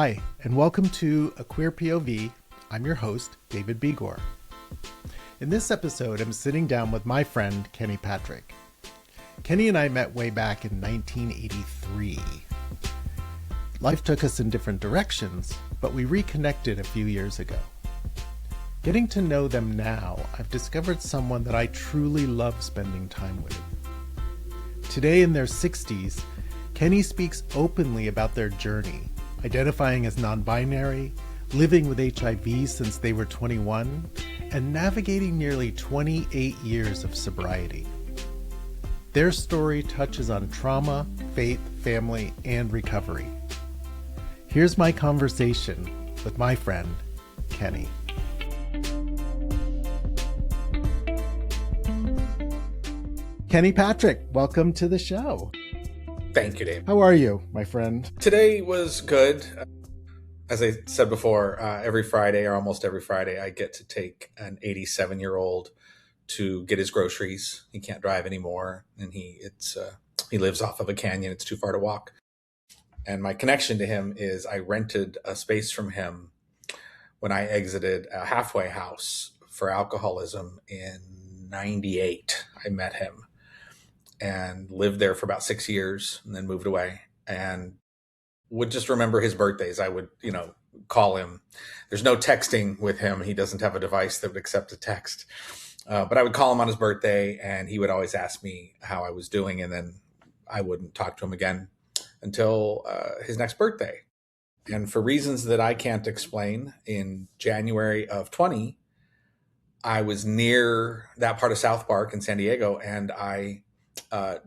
Hi, and welcome to A Queer POV. I'm your host, David Begor. In this episode, I'm sitting down with my friend, Kenny Patrick. Kenny and I met way back in 1983. Life took us in different directions, but we reconnected a few years ago. Getting to know them now, I've discovered someone that I truly love spending time with. Today in their 60s, Kenny speaks openly about their journey, identifying as non-binary, living with HIV since they were 21, and navigating nearly 28 years of sobriety. Their story touches on trauma, faith, family, and recovery. Here's my conversation with my friend, Kenny. Kenny Patrick, welcome to the show. Thank you, Dave. How are you, my friend? Today was good. As I said before, every Friday or almost every Friday, I get to take an 87-year-old to get his groceries. He can't drive anymore, and he lives off of a canyon. It's too far to walk. And my connection to him is I rented a space from him when I exited a halfway house for alcoholism in 98. I met him and lived there for about 6 years and then moved away, and would just remember his birthdays. I would, call him. There's no texting with him. He doesn't have a device that would accept a text. But I would call him on his birthday, and he would always ask me how I was doing. And then I wouldn't talk to him again until his next birthday. And for reasons that I can't explain, in January of 20, I was near that part of South Park in San Diego, and I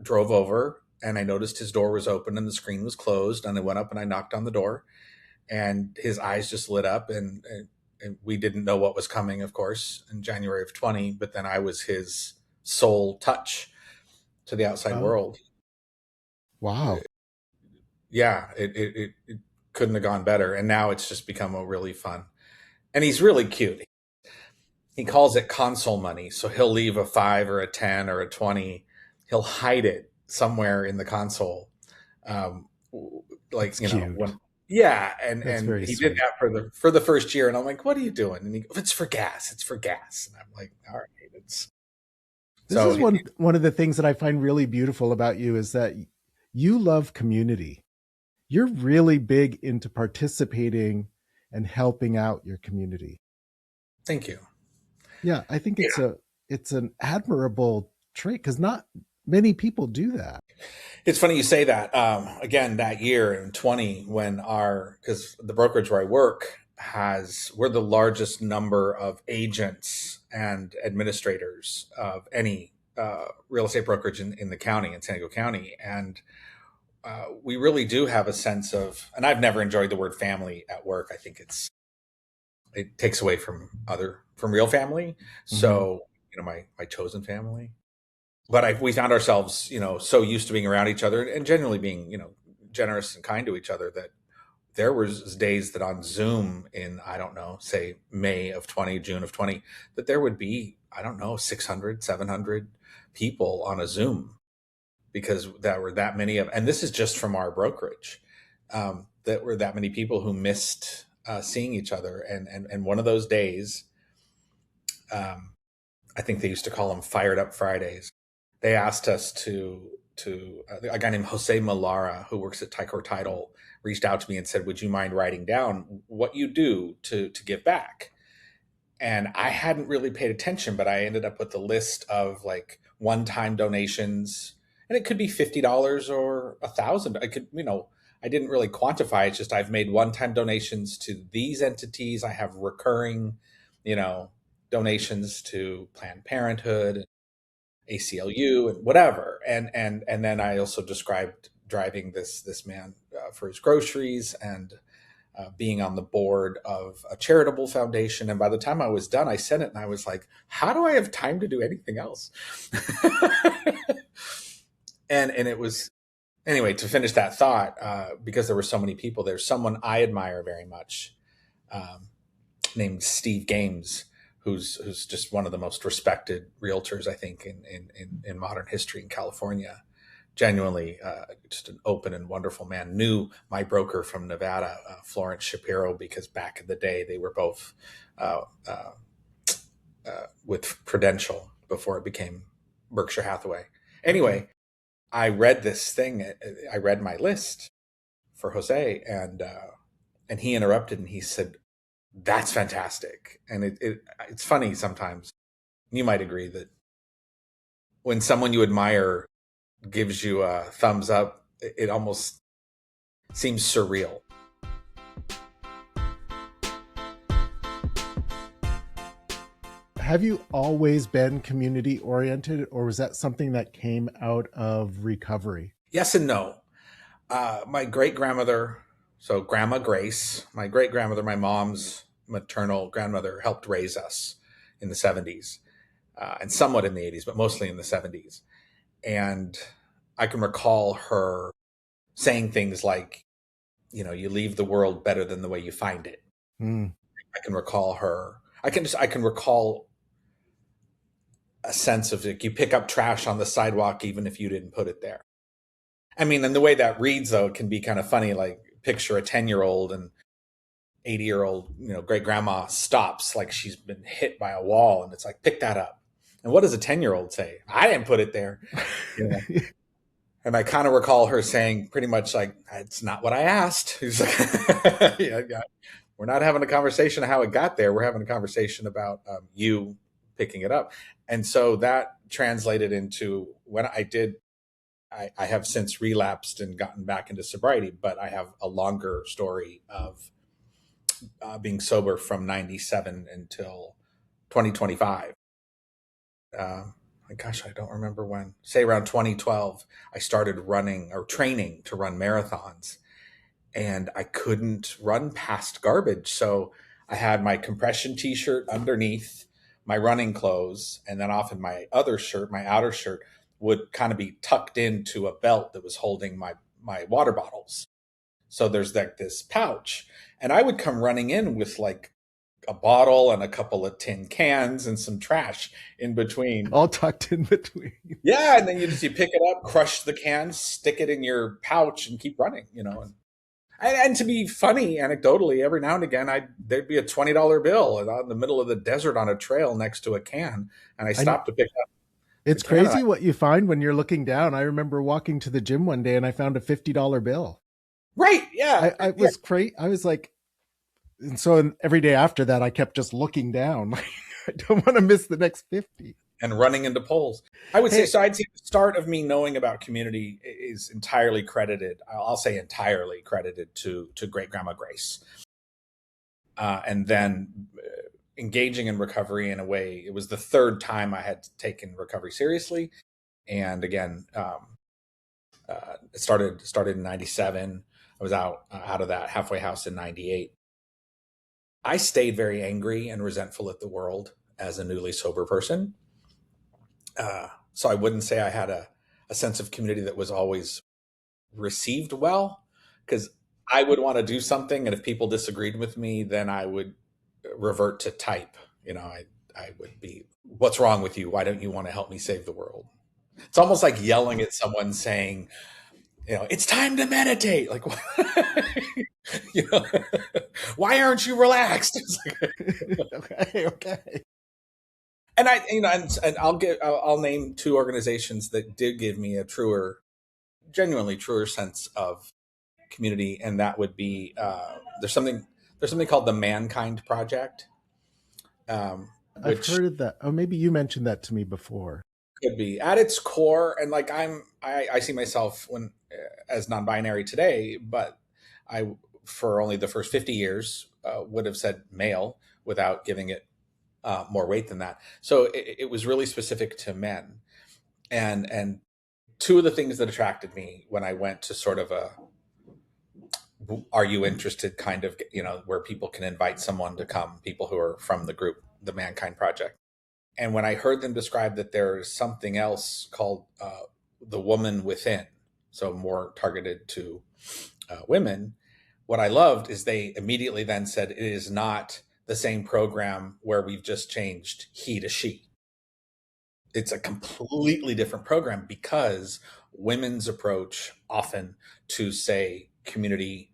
drove over, and I noticed his door was open and the screen was closed. And I went up and I knocked on the door, and his eyes just lit up, and we didn't know what was coming, of course, in January of 20, but then I was his sole touch to the outside world. Wow. Yeah, it couldn't have gone better. And now it's just become a really fun, and he's really cute. He calls it console money. So he'll leave a 5 or a 10 or a 20. He'll hide it somewhere in the console. Cute. Yeah. And he sweet. did that for the first year. And I'm like, what are you doing? And he goes, it's for gas. And I'm like, all right. This is one of the things that I find really beautiful about you is that you love community. You're really big into participating and helping out your community. Thank you. Yeah, I think it's an admirable trait because not many people do that. It's funny you say that. Again, that year in 20, because the brokerage where I work we're the largest number of agents and administrators of any real estate brokerage in the county, in San Diego County. And we really do have a sense of, and I've never enjoyed the word family at work. I think it takes away from real family. Mm-hmm. So, my chosen family. But we found ourselves, so used to being around each other and generally being, generous and kind to each other that there was days that on Zoom in, I don't know, say May of 20, June of 20, that there would be, 600, 700 people on a Zoom because there were that many and this is just from our brokerage, that were that many people who missed seeing each other. And one of those days, I think they used to call them Fired Up Fridays. They asked us to a guy named Jose Malara, who works at Ticor Title, reached out to me and said, would you mind writing down what you do to give back? And I hadn't really paid attention, but I ended up with a list of like one-time donations, and it could be $50 or $1,000. I could, I didn't really quantify. It's just, I've made one-time donations to these entities. I have recurring, donations to Planned Parenthood, ACLU, and whatever. And then I also described driving this man for his groceries and being on the board of a charitable foundation. And by the time I was done, I sent it and I was like, how do I have time to do anything else? and it was, anyway, to finish that thought, because there were so many people, there's someone I admire very much named Steve Games, who's just one of the most respected realtors, I think, in modern history in California. genuinely just an open and wonderful man. Knew my broker from Nevada, Florence Shapiro, because back in the day they were both uh, uh, with Prudential before it became Berkshire Hathaway. Okay. Anyway, I read this thing. I read my list for Jose, and he interrupted and he said, "That's fantastic." And it's funny sometimes. You might agree that when someone you admire gives you a thumbs up, it almost seems surreal. Have you always been community oriented, or was that something that came out of recovery? Yes and no. My great grandmother, so Grandma Grace, my great grandmother, my mom's maternal grandmother, helped raise us in the 70s, and somewhat in the 80s, but mostly in the 70s. And I can recall her saying things like, you leave the world better than the way you find it. Mm. I can recall her. I can recall a sense of like, you pick up trash on the sidewalk even if you didn't put it there. I mean, and the way that reads though, it can be kind of funny. Like picture a 10-year-old and 80-year-old, great grandma stops like she's been hit by a wall, and it's like, pick that up. And what does a 10-year-old say? I didn't put it there. You know? And I kind of recall her saying pretty much like, it's not what I asked. He's like, yeah, we're not having a conversation of how it got there. We're having a conversation about you picking it up. And so that translated into when I have since relapsed and gotten back into sobriety, but I have a longer story of being sober from 97 until 2025. Gosh, I don't remember when. Say around 2012, I started running or training to run marathons, and I couldn't run past garbage. So I had my compression t-shirt underneath my running clothes, and then often my other shirt, my outer shirt, would kind of be tucked into a belt that was holding my water bottles. So there's like this pouch, and I would come running in with like a bottle and a couple of tin cans and some trash in between. All tucked in between. Yeah, and then you pick it up, crush the cans, stick it in your pouch, and keep running. And to be funny, anecdotally, every now and again, there'd be a $20 bill in the middle of the desert on a trail next to a can, and I stopped to pick up the It's can. crazy what you find when you're looking down. I remember walking to the gym one day and I found a $50 bill. Right? Yeah, I was crazy. I was like, and so every day after that, I kept just looking down. I don't want to miss the next 50. And running into poles. I would say Hey, so. I'd say the start of me knowing about community is entirely credited. I'll say entirely credited to great grandma Grace, and then engaging in recovery in a way. It was the third time I had taken recovery seriously, and again, it started in '97. I was out of that halfway house in '98. I stayed very angry and resentful at the world as a newly sober person. So I wouldn't say I had a sense of community that was always received well, because I would want to do something, and if people disagreed with me, then I would revert to type. I would be, "What's wrong with you? Why don't you want to help me save the world?" It's almost like yelling at someone saying, "It's time to meditate." Like, you know, why aren't you relaxed? okay. And I'll name two organizations that did give me a genuinely truer sense of community, and that would be there's something called the Mankind Project, I've which heard of that. Oh, maybe you mentioned that to me before. could be at its core, and like I see myself as non-binary today, but I for only the first 50 years would have said male without giving it more weight than that. So it was really specific to men, and two of the things that attracted me when I went to sort of a "Are you interested?" kind of, where people can invite someone to come, people who are from the group, the Mankind Project. And when I heard them describe that there's something else called the Woman Within, so more targeted to women, what I loved is they immediately then said it is not the same program where we've just changed he to she. It's a completely different program because women's approach often to, say, community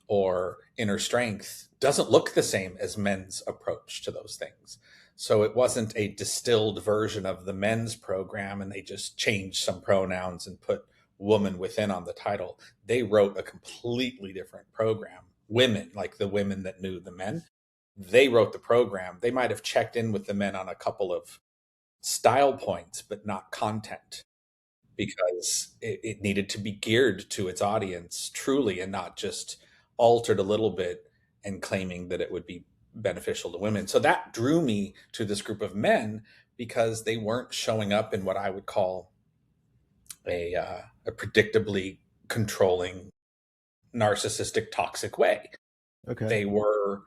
or inner strength doesn't look the same as men's approach to those things. So it wasn't a distilled version of the men's program and they just changed some pronouns and put woman within on the title. They wrote a completely different program. Women, like the women that knew the men, they wrote the program. They might have checked in with the men on a couple of style points, but not content, because it needed to be geared to its audience truly and not just altered a little bit and claiming that it would be beneficial to women. So that drew me to this group of men because they weren't showing up in what I would call a predictably controlling, narcissistic, toxic way. Okay. They were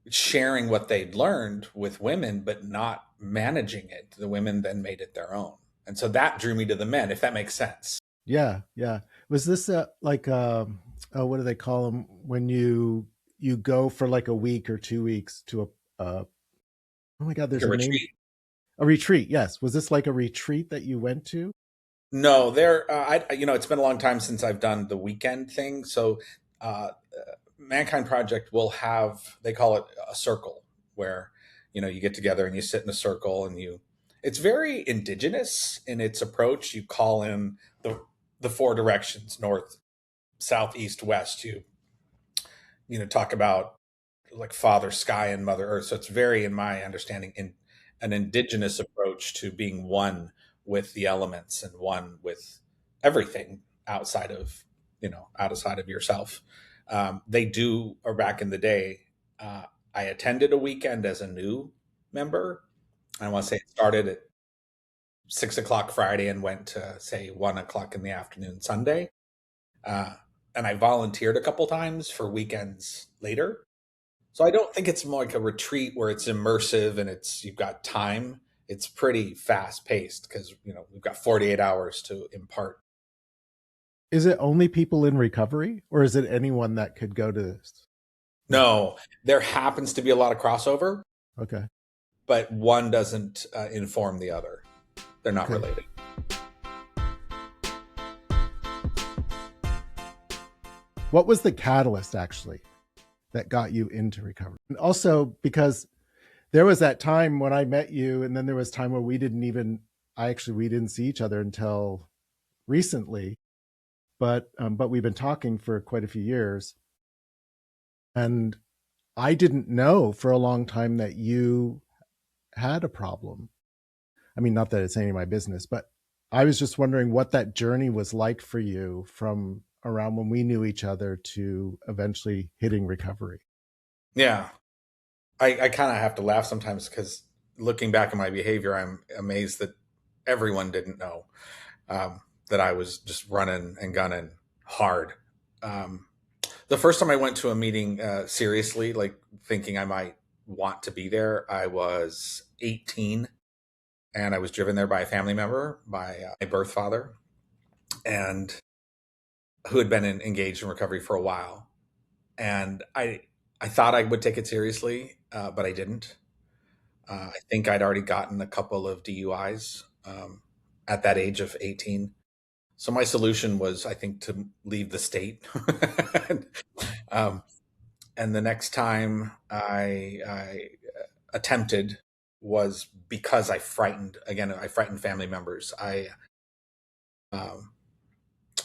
sharing what they'd learned with women, but not managing it. The women then made it their own. And so that drew me to the men, if that makes sense. Yeah, yeah. Was this like oh, what do they call them when you go for like a week or 2 weeks to oh my God, Like there's a a name. retreat. A retreat. Yes. Was this like a retreat that you went to? No, it's been a long time since I've done the weekend thing. So, Mankind Project will have, they call it a circle, where, you get together and you sit in a circle and it's very indigenous in its approach. You call in the four directions, north, south, east, west. Talk about like Father Sky and Mother Earth. So it's very, in my understanding, in an indigenous approach to being one with the elements and one with everything outside of yourself. They do, or back in the day, I attended a weekend as a new member. I want to say it started at 6 o'clock Friday and went to say 1 o'clock in the afternoon Sunday. Uh, and I volunteered a couple times for weekends later. So I don't think it's more like a retreat where it's immersive and you've got time. It's pretty fast paced because we've got 48 hours to impart. Is it only people in recovery, or is it anyone that could go to this? No, there happens to be a lot of crossover, Okay. but one doesn't inform the other. They're not Okay. related. What was the catalyst actually that got you into recovery? And also because there was that time when I met you, and then there was time where we didn't see each other until recently, but we've been talking for quite a few years, and I didn't know for a long time that you had a problem. I mean, not that it's any of my business, but I was just wondering what that journey was like for you from around when we knew each other to eventually hitting recovery. Yeah. I kind of have to laugh sometimes because looking back at my behavior, I'm amazed that everyone didn't know that I was just running and gunning hard. The first time I went to a meeting seriously, like thinking I might want to be there, I was 18 and I was driven there by a family member, by my birth father, and who had been engaged in recovery for a while. And I thought I would take it seriously, but I didn't. I think I'd already gotten a couple of DUIs at that age of 18. So my solution was, I think, to leave the state. um, and the next time I attempted was because I frightened family members. Um,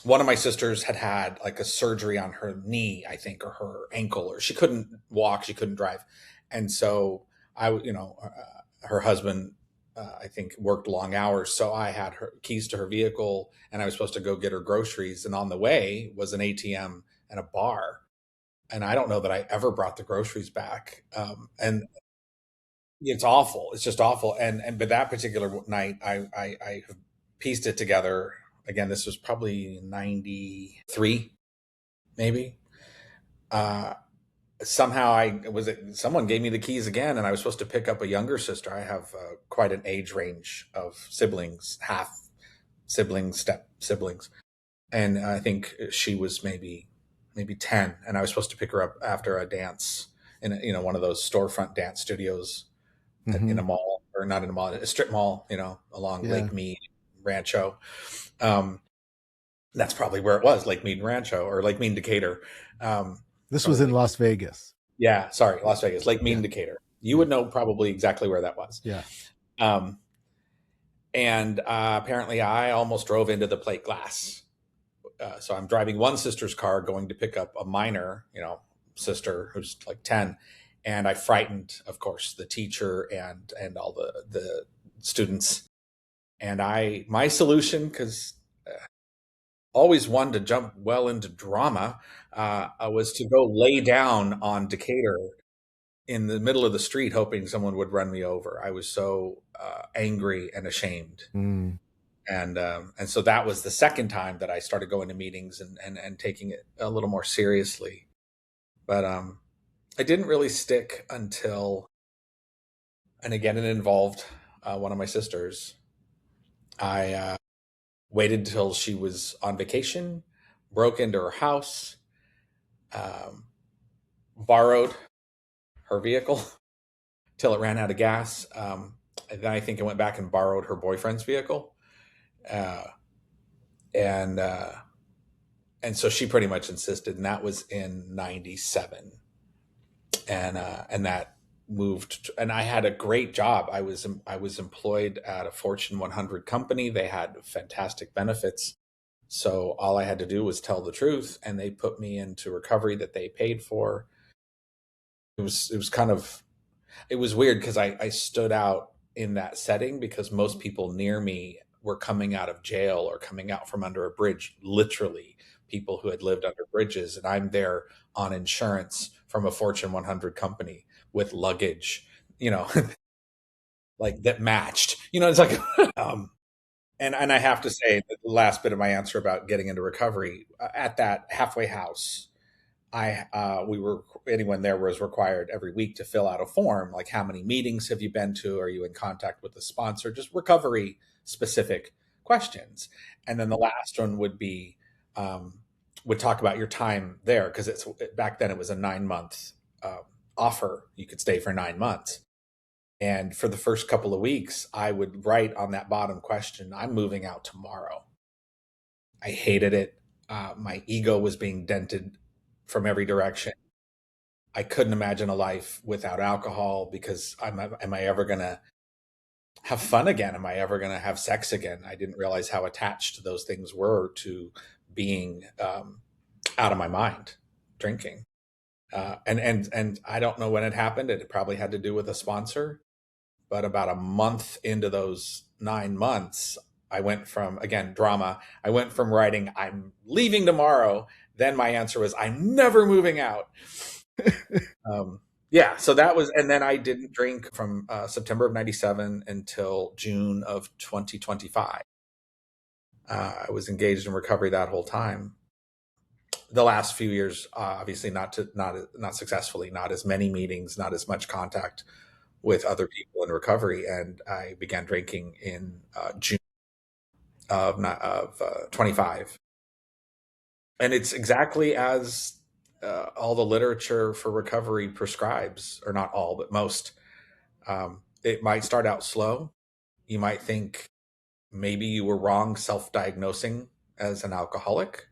One of my sisters had like a surgery on her knee, I think, or her ankle, or she couldn't walk, she couldn't drive. And so her husband, I think, worked long hours. So I had her keys to her vehicle and I was supposed to go get her groceries. And on the way was an ATM and a bar. And I don't know that I ever brought the groceries back. And it's awful. It's just awful. But that particular night, I pieced it together. Again, this was probably 93, maybe. Uh, Somehow someone gave me the keys again, and I was supposed to pick up a younger sister. I have quite an age range of siblings, half siblings, step siblings, and I think she was maybe 10, and I was supposed to pick her up after a dance in one of those storefront dance studios in Mm-hmm. a mall, or not in a mall, a strip mall, along Yeah. Lake Mead, Rancho. Um, That's probably where it was, Lake Mead and Rancho, or Lake Mead and Decatur. This was in Probably. Las Vegas. Yeah, sorry, Las Vegas, Lake Mead Yeah. and Decatur. You would know probably exactly where that was. Yeah. Um, and apparently, I almost drove into the plate glass. So I'm driving one sister's car, going to pick up a minor, sister who's like 10, and I frightened, of course, the teacher and all the students. And my solution, because always wanted to jump well into drama, was to go lay down on Decatur in the middle of the street, hoping someone would run me over. I was so angry and ashamed. Mm. And so that was the second time that I started going to meetings and taking it a little more seriously. But I didn't really stick until, and again, it involved one of my sisters. I waited till she was on vacation, broke into her house, um, borrowed her vehicle till it ran out of gas. And then I think I went back and borrowed her boyfriend's vehicle. Uh, and and so she pretty much insisted, and that was in '97, and that moved. And I had a great job. I was employed at a Fortune 100 company. They had fantastic benefits, so all I had to do was tell the truth, and they put me into recovery that they paid for. It was kind of, it was weird because I stood out in that setting because most people near me were coming out of jail or coming out from under a bridge, literally people who had lived under bridges. And I'm there on insurance from a Fortune 100 company with luggage, you know, like that matched, it's like, um, and I have to say that the last bit of my answer about getting into recovery, at that halfway house, we were, anyone there was required every week to fill out a form, like how many meetings have you been to? Are you in contact with the sponsor? Just recovery specific questions. And then the last one would talk about your time there, because back then it was a 9-month offer. You could stay for 9 months. And for the first couple of weeks, I would write on that bottom question, "I'm moving out tomorrow." I hated it. My ego was being dented from every direction. I couldn't imagine a life without alcohol, because am I ever going to have fun again? Am I ever going to have sex again? I didn't realize how attached those things were to being out of my mind, drinking. And I don't know when it happened. It probably had to do with a sponsor. But about a month into those 9 months, I went from, again, drama. I went from writing, "I'm leaving tomorrow." Then my answer was, "I'm never moving out." Yeah, so that was, and then I didn't drink from September of '97 until June of 2025. I was engaged in recovery that whole time. The last few years, obviously not successfully, not as many meetings, not as much contact with other people in recovery, and I began drinking in June of 25. And it's exactly as all the literature for recovery prescribes, or not all, but most. It might start out slow. You might think maybe you were wrong self-diagnosing as an alcoholic.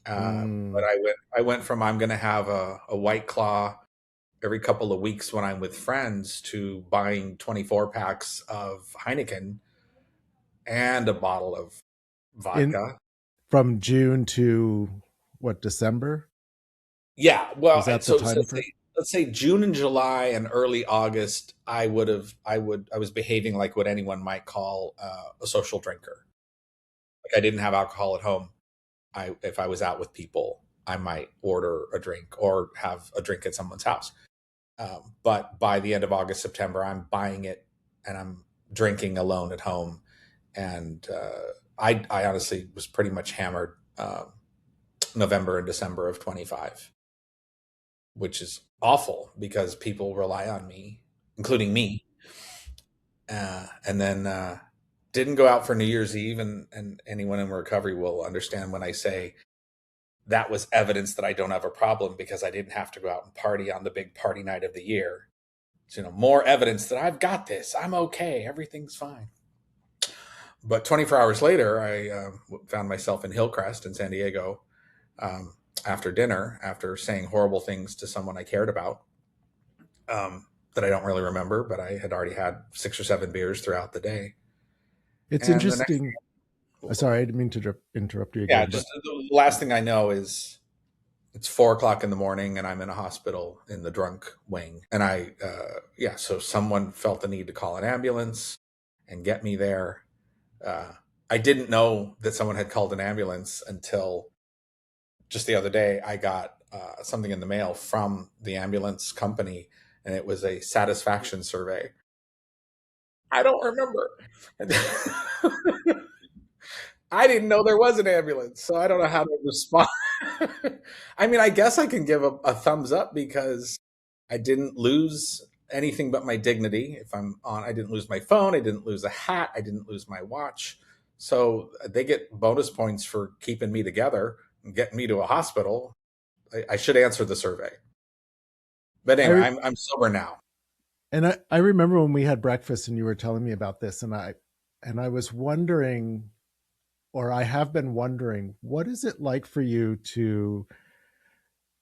But I went from, I'm going to have a White Claw every couple of weeks when I'm with friends, to buying 24 packs of Heineken and a bottle of vodka. From June to what, December? Yeah, well, Was that the so time frame? let's say June and July and early August, I was behaving like what anyone might call a social drinker. Like, I didn't have alcohol at home. If I was out with people, I might order a drink or have a drink at someone's house. But by the end of August, September, I'm buying it and I'm drinking alone at home. And I honestly was pretty much hammered November and December of 25, which is awful because people rely on me, including me. And then didn't go out for New Year's Eve. And anyone in recovery will understand when I say that was evidence that I don't have a problem, because I didn't have to go out and party on the big party night of the year. So, more evidence that I've got this. I'm okay. Everything's fine. But 24 hours later, I found myself in Hillcrest in San Diego um, after dinner, after saying horrible things to someone I cared about, that I don't really remember, but I had already had 6 or 7 beers throughout the day. It's And the next, interesting. Sorry, I didn't mean to interrupt you yeah, again, but just the last thing I know is it's 4 o'clock in the morning and I'm in a hospital in the drunk wing. And yeah, so someone felt the need to call an ambulance and get me there. Uh, I didn't know that someone had called an ambulance until just the other day. I got something in the mail from the ambulance company, and it was a satisfaction survey. I don't remember. I didn't know there was an ambulance, so I don't know how to respond. I mean, I guess I can give a thumbs up because I didn't lose anything but my dignity. If I'm on, I didn't lose my phone, I didn't lose a hat, I didn't lose my watch. So they get bonus points for keeping me together and getting me to a hospital. I should answer the survey. But I anyway, re- I'm sober now. and I remember when we had breakfast and you were telling me about this, and I was wondering, or I have been wondering, what is it like for you to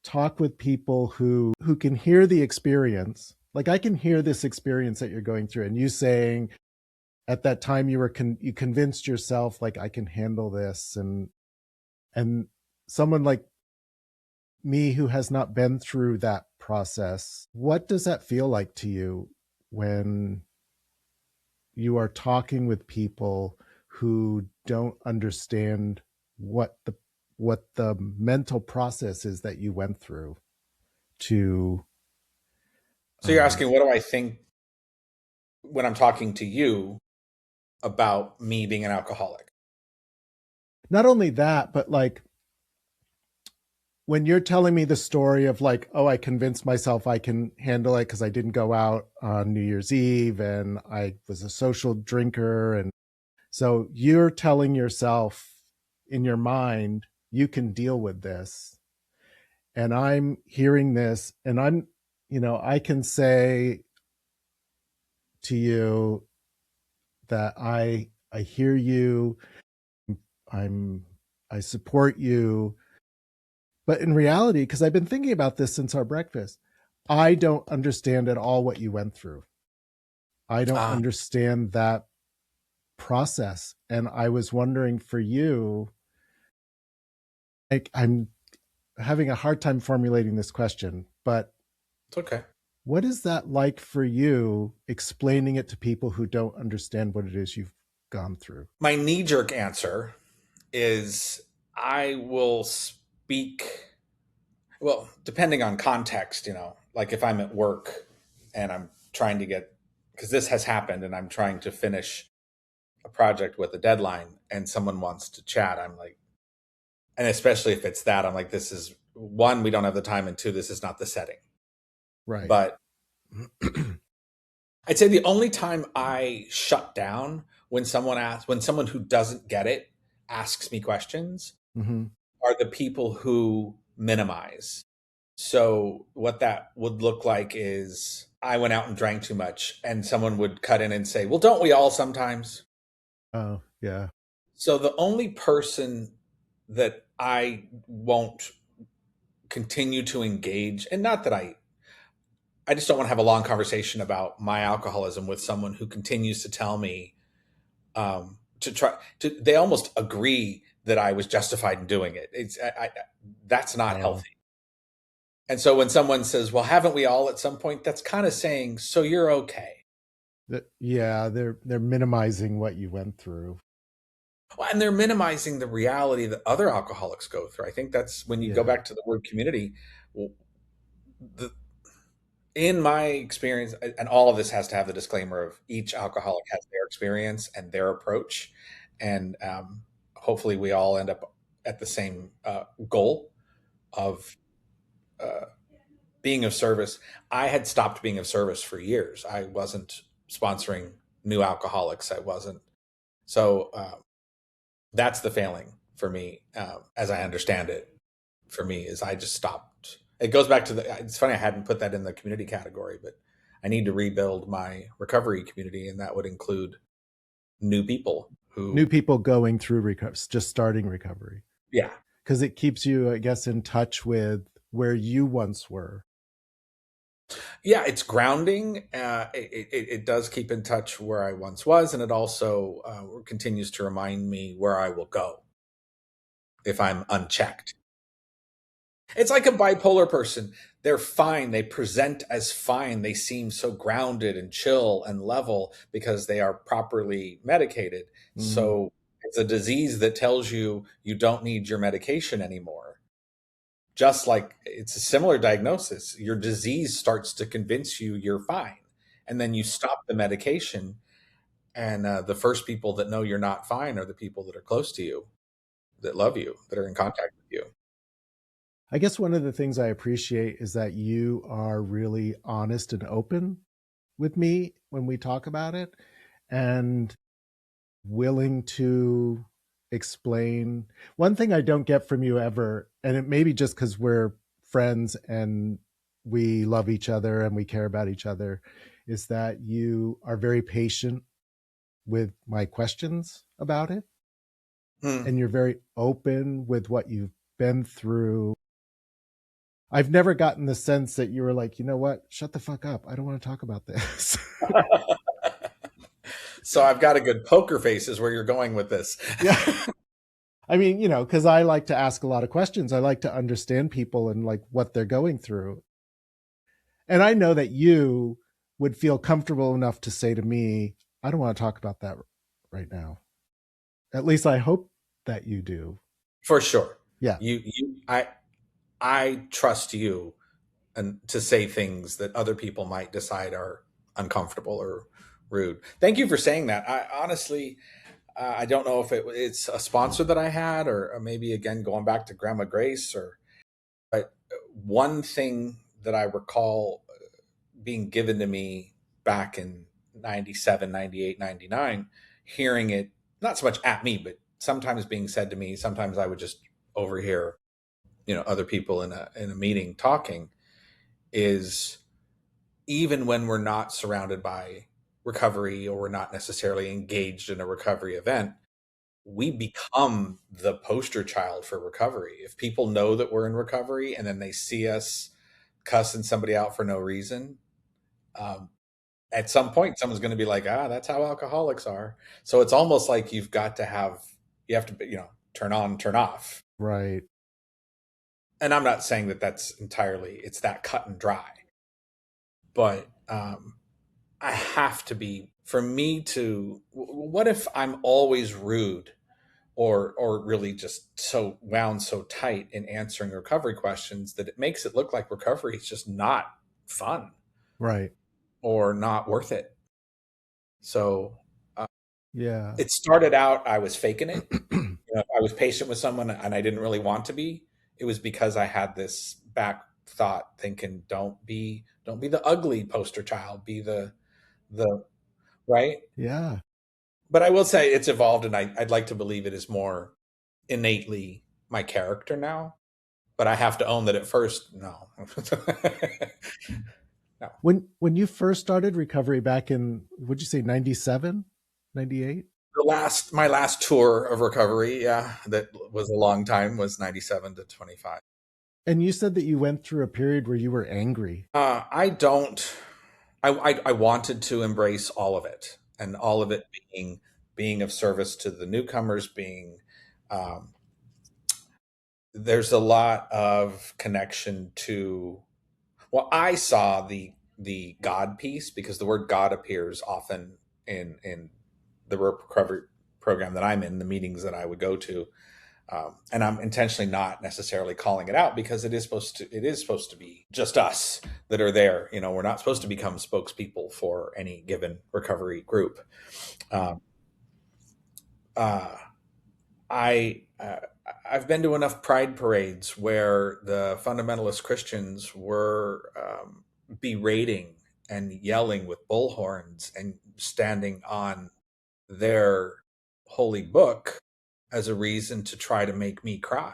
talk with people who can hear the experience? Like I can hear this experience that you're going through, and you saying at that time you were you convinced yourself like I can handle this, and someone like me who has not been through that process, what does that feel like to you when you are talking with people who don't understand what the mental process is that you went through to So you're asking, what do I think when I'm talking to you about me being an alcoholic? not only that, but like when you're telling me the story of like, oh, I convinced myself I can handle it because I didn't go out on New Year's Eve and I was a social drinker. And so you're telling yourself in your mind, you can deal with this. And I'm hearing this and I can say to you that I hear you. I'm, I support you. But in reality, because I've been thinking about this since our breakfast, I don't understand at all what you went through. I don't Ah, understand that process. And I was wondering for you, like, I'm having a hard time formulating this question, but it's okay. what is that like for you explaining it to people who don't understand what it is you've gone through? My knee jerk answer is I will speak, well, depending on context, like if I'm at work and I'm trying to get, because this has happened and I'm trying to finish a project with a deadline and someone wants to chat, I'm like, and especially if it's that, I'm like, this is one, we don't have the time, and two, this is not the setting. Right. But I'd say the only time I shut down when someone who doesn't get it asks me questions Mm-hmm. are the people who minimize. So what that would look like is I went out and drank too much and someone would cut in and say, "Well, don't we all sometimes?" Oh, yeah. So the only person that I won't continue to engage, and not that I just don't want to have a long conversation about my alcoholism with someone who continues to tell me to try to. They almost agree that I was justified in doing it. That's not Oh, healthy. And so when someone says, "Well, haven't we all at some point?" That's kind of saying, "So you're okay." yeah, they're minimizing what you went through. Well, and they're minimizing the reality that other alcoholics go through. I think that's when you go Yeah. back to the word community. Well, the, in my experience, and all of this has to have the disclaimer of each alcoholic has their experience and their approach, and hopefully we all end up at the same goal of uh, being of service. I had stopped being of service for years. I wasn't sponsoring new alcoholics. I wasn't. So that's the failing for me, as I understand it. For me, is I just stopped. It goes back to the. It's funny I hadn't put that in the community category, but I need to rebuild my recovery community, and that would include new people New who, people going through recovery, just starting recovery, yeah, because it keeps you, I guess, in touch with where you once were. yeah, it's grounding. It does keep in touch where I once was, and it also continues to remind me where I will go if I'm unchecked. It's like a bipolar person. They're fine. They present as fine. They seem so grounded and chill and level because they are properly medicated. Mm, So it's a disease that tells you you don't need your medication anymore. Just like it's a similar diagnosis, your disease starts to convince you you're fine. And then you stop the medication. And the first people that know you're not fine are the people that are close to you, that love you, that are in contact with you. I guess one of the things I appreciate is that you are really honest and open with me when we talk about it, and willing to explain. One thing I don't get from you ever, and it may be just because we're friends and we love each other and we care about each other, is that you are very patient with my questions about it, Hmm. and you're very open with what you've been through. I've never gotten the sense that you were like, you know what, shut the fuck up, I don't want to talk about this. So I've got a good poker face is where you're going with this. Yeah. I mean, because I like to ask a lot of questions. I like to understand people and like what they're going through. And I know that you would feel comfortable enough to say to me, I don't want to talk about that right now. At least I hope that you do. For sure. Yeah. I trust you and to say things that other people might decide are uncomfortable or rude. Thank you for saying that. I honestly, I don't know if it's a sponsor that I had, or maybe again going back to Grandma Grace, or but one thing that I recall being given to me back in 97, 98, 99, hearing it not so much at me, but sometimes being said to me. Sometimes I would just overhear, other people in a meeting talking, is even when we're not surrounded by recovery or we're not necessarily engaged in a recovery event, we become the poster child for recovery. If people know that we're in recovery and then they see us cussing somebody out for no reason, um, at some point someone's going to be like, that's how alcoholics are. So it's almost like you have to, turn on, turn off. Right. And I'm not saying that it's that cut and dry, but I have to be, for me to, what if I'm always rude, or really just so wound so tight in answering recovery questions that it makes it look like recovery is just not fun Right. or not worth it. So uh, Yeah. it started out, I was faking it. If I was patient with someone and I didn't really want to be, it was because I had this back thought thinking, don't be the ugly poster child, be the right. Yeah. But I will say it's evolved, and I'd like to believe it is more innately my character now. But I have to own that at first, no. No. When you first started recovery back in, would you say 97, 98? My last tour of recovery, yeah, that was a long time, was 97 to 25. And you said that you went through a period where you were angry. I don't. I wanted to embrace all of it, and all of it being of service to the newcomers. Um, there's a lot of connection to. Well, I saw the God piece because the word God appears often in the recovery program that I'm in, the meetings that I would go to. And I'm intentionally not necessarily calling it out because it is supposed to be just us that are there. We're not supposed to become spokespeople for any given recovery group. Um, uh, I I've been to enough pride parades where the fundamentalist Christians were berating and yelling with bullhorns and standing on their holy book as a reason to try to make me cry.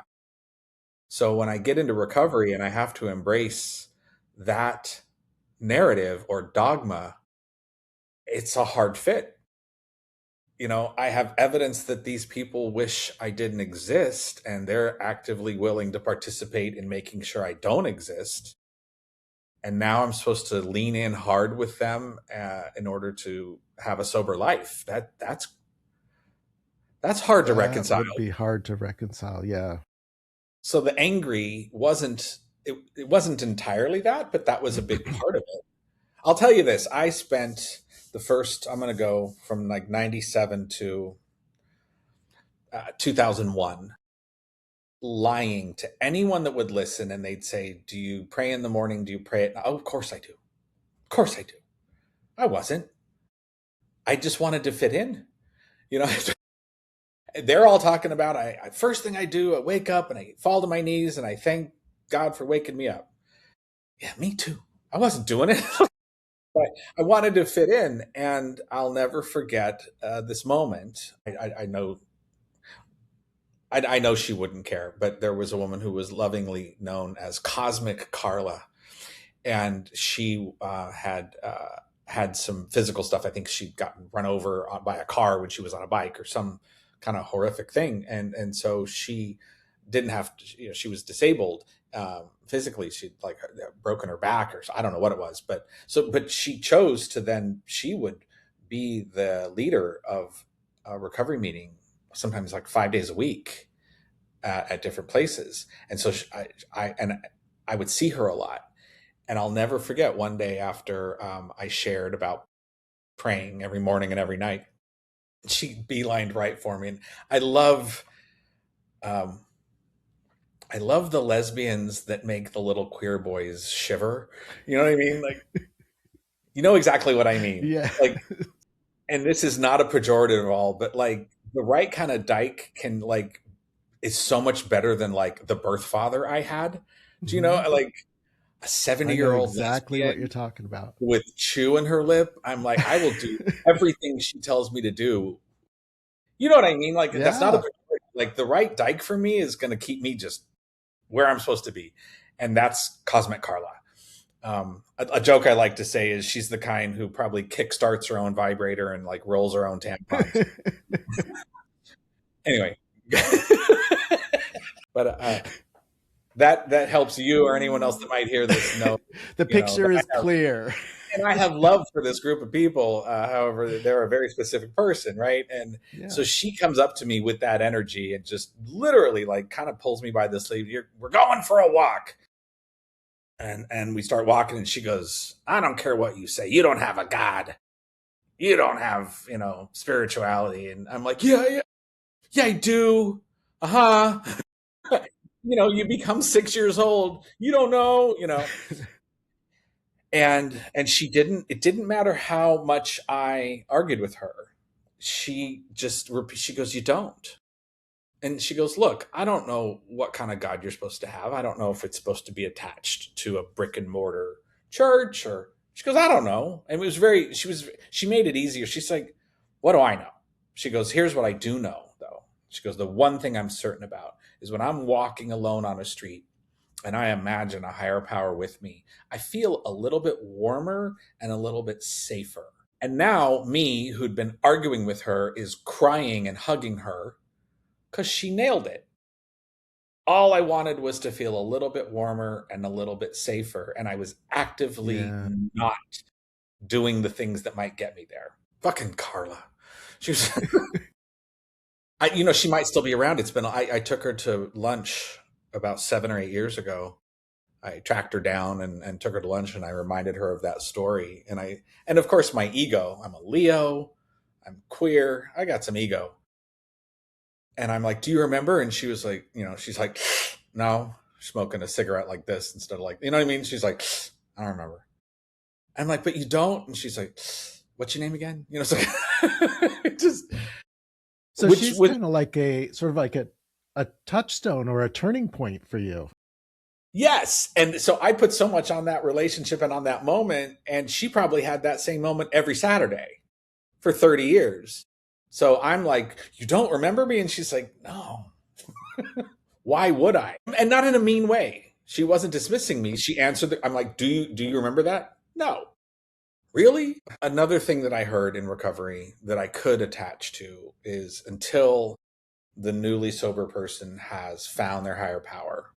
So when I get into recovery and I have to embrace that narrative or dogma, it's a hard fit. I have evidence that these people wish I didn't exist, and they're actively willing to participate in making sure I don't exist. And now I'm supposed to lean in hard with them in order to have a sober life. That's hard to That reconcile. would be hard to reconcile. Yeah. So the angry it wasn't entirely that, but that was a big part of it. I'll tell you this: I spent I'm going to go from like 97 to 2001 lying to anyone that would listen, and they'd say, "Do you pray in the morning? Do you pray at night?" Oh, of course I do. Of course I do. I wasn't. I just wanted to fit in. You know, they're all talking about first thing I do, I wake up and I fall to my knees and I thank God for waking me up. Yeah, me too. I wasn't doing it. But I wanted to fit in, and I'll never forget this moment. I know she wouldn't care, but there was a woman who was lovingly known as Cosmic Carla, and she had some physical stuff. I think she'd gotten run over by a car when she was on a bike or some kind of horrific thing, and so she didn't have to, she was disabled physically. She'd like broken her back, or I don't know what it was, but she chose to then she would be the leader of a recovery meeting, sometimes like 5 days a week at different places. And so I would see her a lot. And I'll never forget one day after I shared about praying every morning and every night, she beelined right for me. And um, I love the lesbians that make the little queer boys shiver. You know what I mean? Like, you know exactly what I mean. Yeah. Like, and this is not a pejorative at all, but like the right kind of dyke can like is so much better than like the birth father I had. Do you know? Like a I know 70-year-old exactly what lesbian you're talking about. with chew in her lip. I'm like, I will do everything she tells me to do. You know what I mean? Like that's not Yeah. a like the right dyke for me is going to keep me just where I'm supposed to be, and that's Cosmic Carla. A joke I like to say is she's the kind who probably kickstarts her own vibrator and like rolls her own tampons. Anyway, but that helps you or anyone else that might hear this know. The picture is clear. And I have love for this group of people. However, they're a very specific person, right? And Yeah. so she comes up to me with that energy and just literally like kind of pulls me by the sleeve. We're going for a walk. And we start walking and she goes, I don't care what you say. You don't have a God. You don't have, spirituality. And I'm like, yeah, I do. Uh-huh. You become 6 years old. You don't know. And it didn't matter how much I argued with her. She goes, you don't. And she goes, look, I don't know what kind of God you're supposed to have. I don't know if it's supposed to be attached to a brick and mortar church, or she goes, I don't know. And she made it easier. She's like, what do I know? She goes, here's what I do know though. She goes, the one thing I'm certain about is when I'm walking alone on a street and I imagine a higher power with me, I feel a little bit warmer and a little bit safer. And now me, who'd been arguing with her, is crying and hugging her because she nailed it. All I wanted was to feel a little bit warmer and a little bit safer. And I was actively not doing the things that might get me there. Fucking Carla. She was, she might still be around. I took her to lunch about 7 or 8 years ago. I tracked her down and took her to lunch, and I reminded her of that story. And of course my ego, I'm a Leo, I'm queer, I got some ego. And I'm like, do you remember? And she was like, she's like, no, smoking a cigarette like this instead of like, you know what I mean? She's like, I don't remember. I'm like, but you don't? And she's like, what's your name again? It's like, so she's kind of like a touchstone or a turning point for you. Yes. And so I put so much on that relationship and on that moment. And she probably had that same moment every Saturday for 30 years. So I'm like, you don't remember me? And she's like, no. Why would I? And not in a mean way. She wasn't dismissing me. She answered I'm like, do you remember that? No. Really? Another thing that I heard in recovery that I could attach to is until the newly sober person has found their higher power,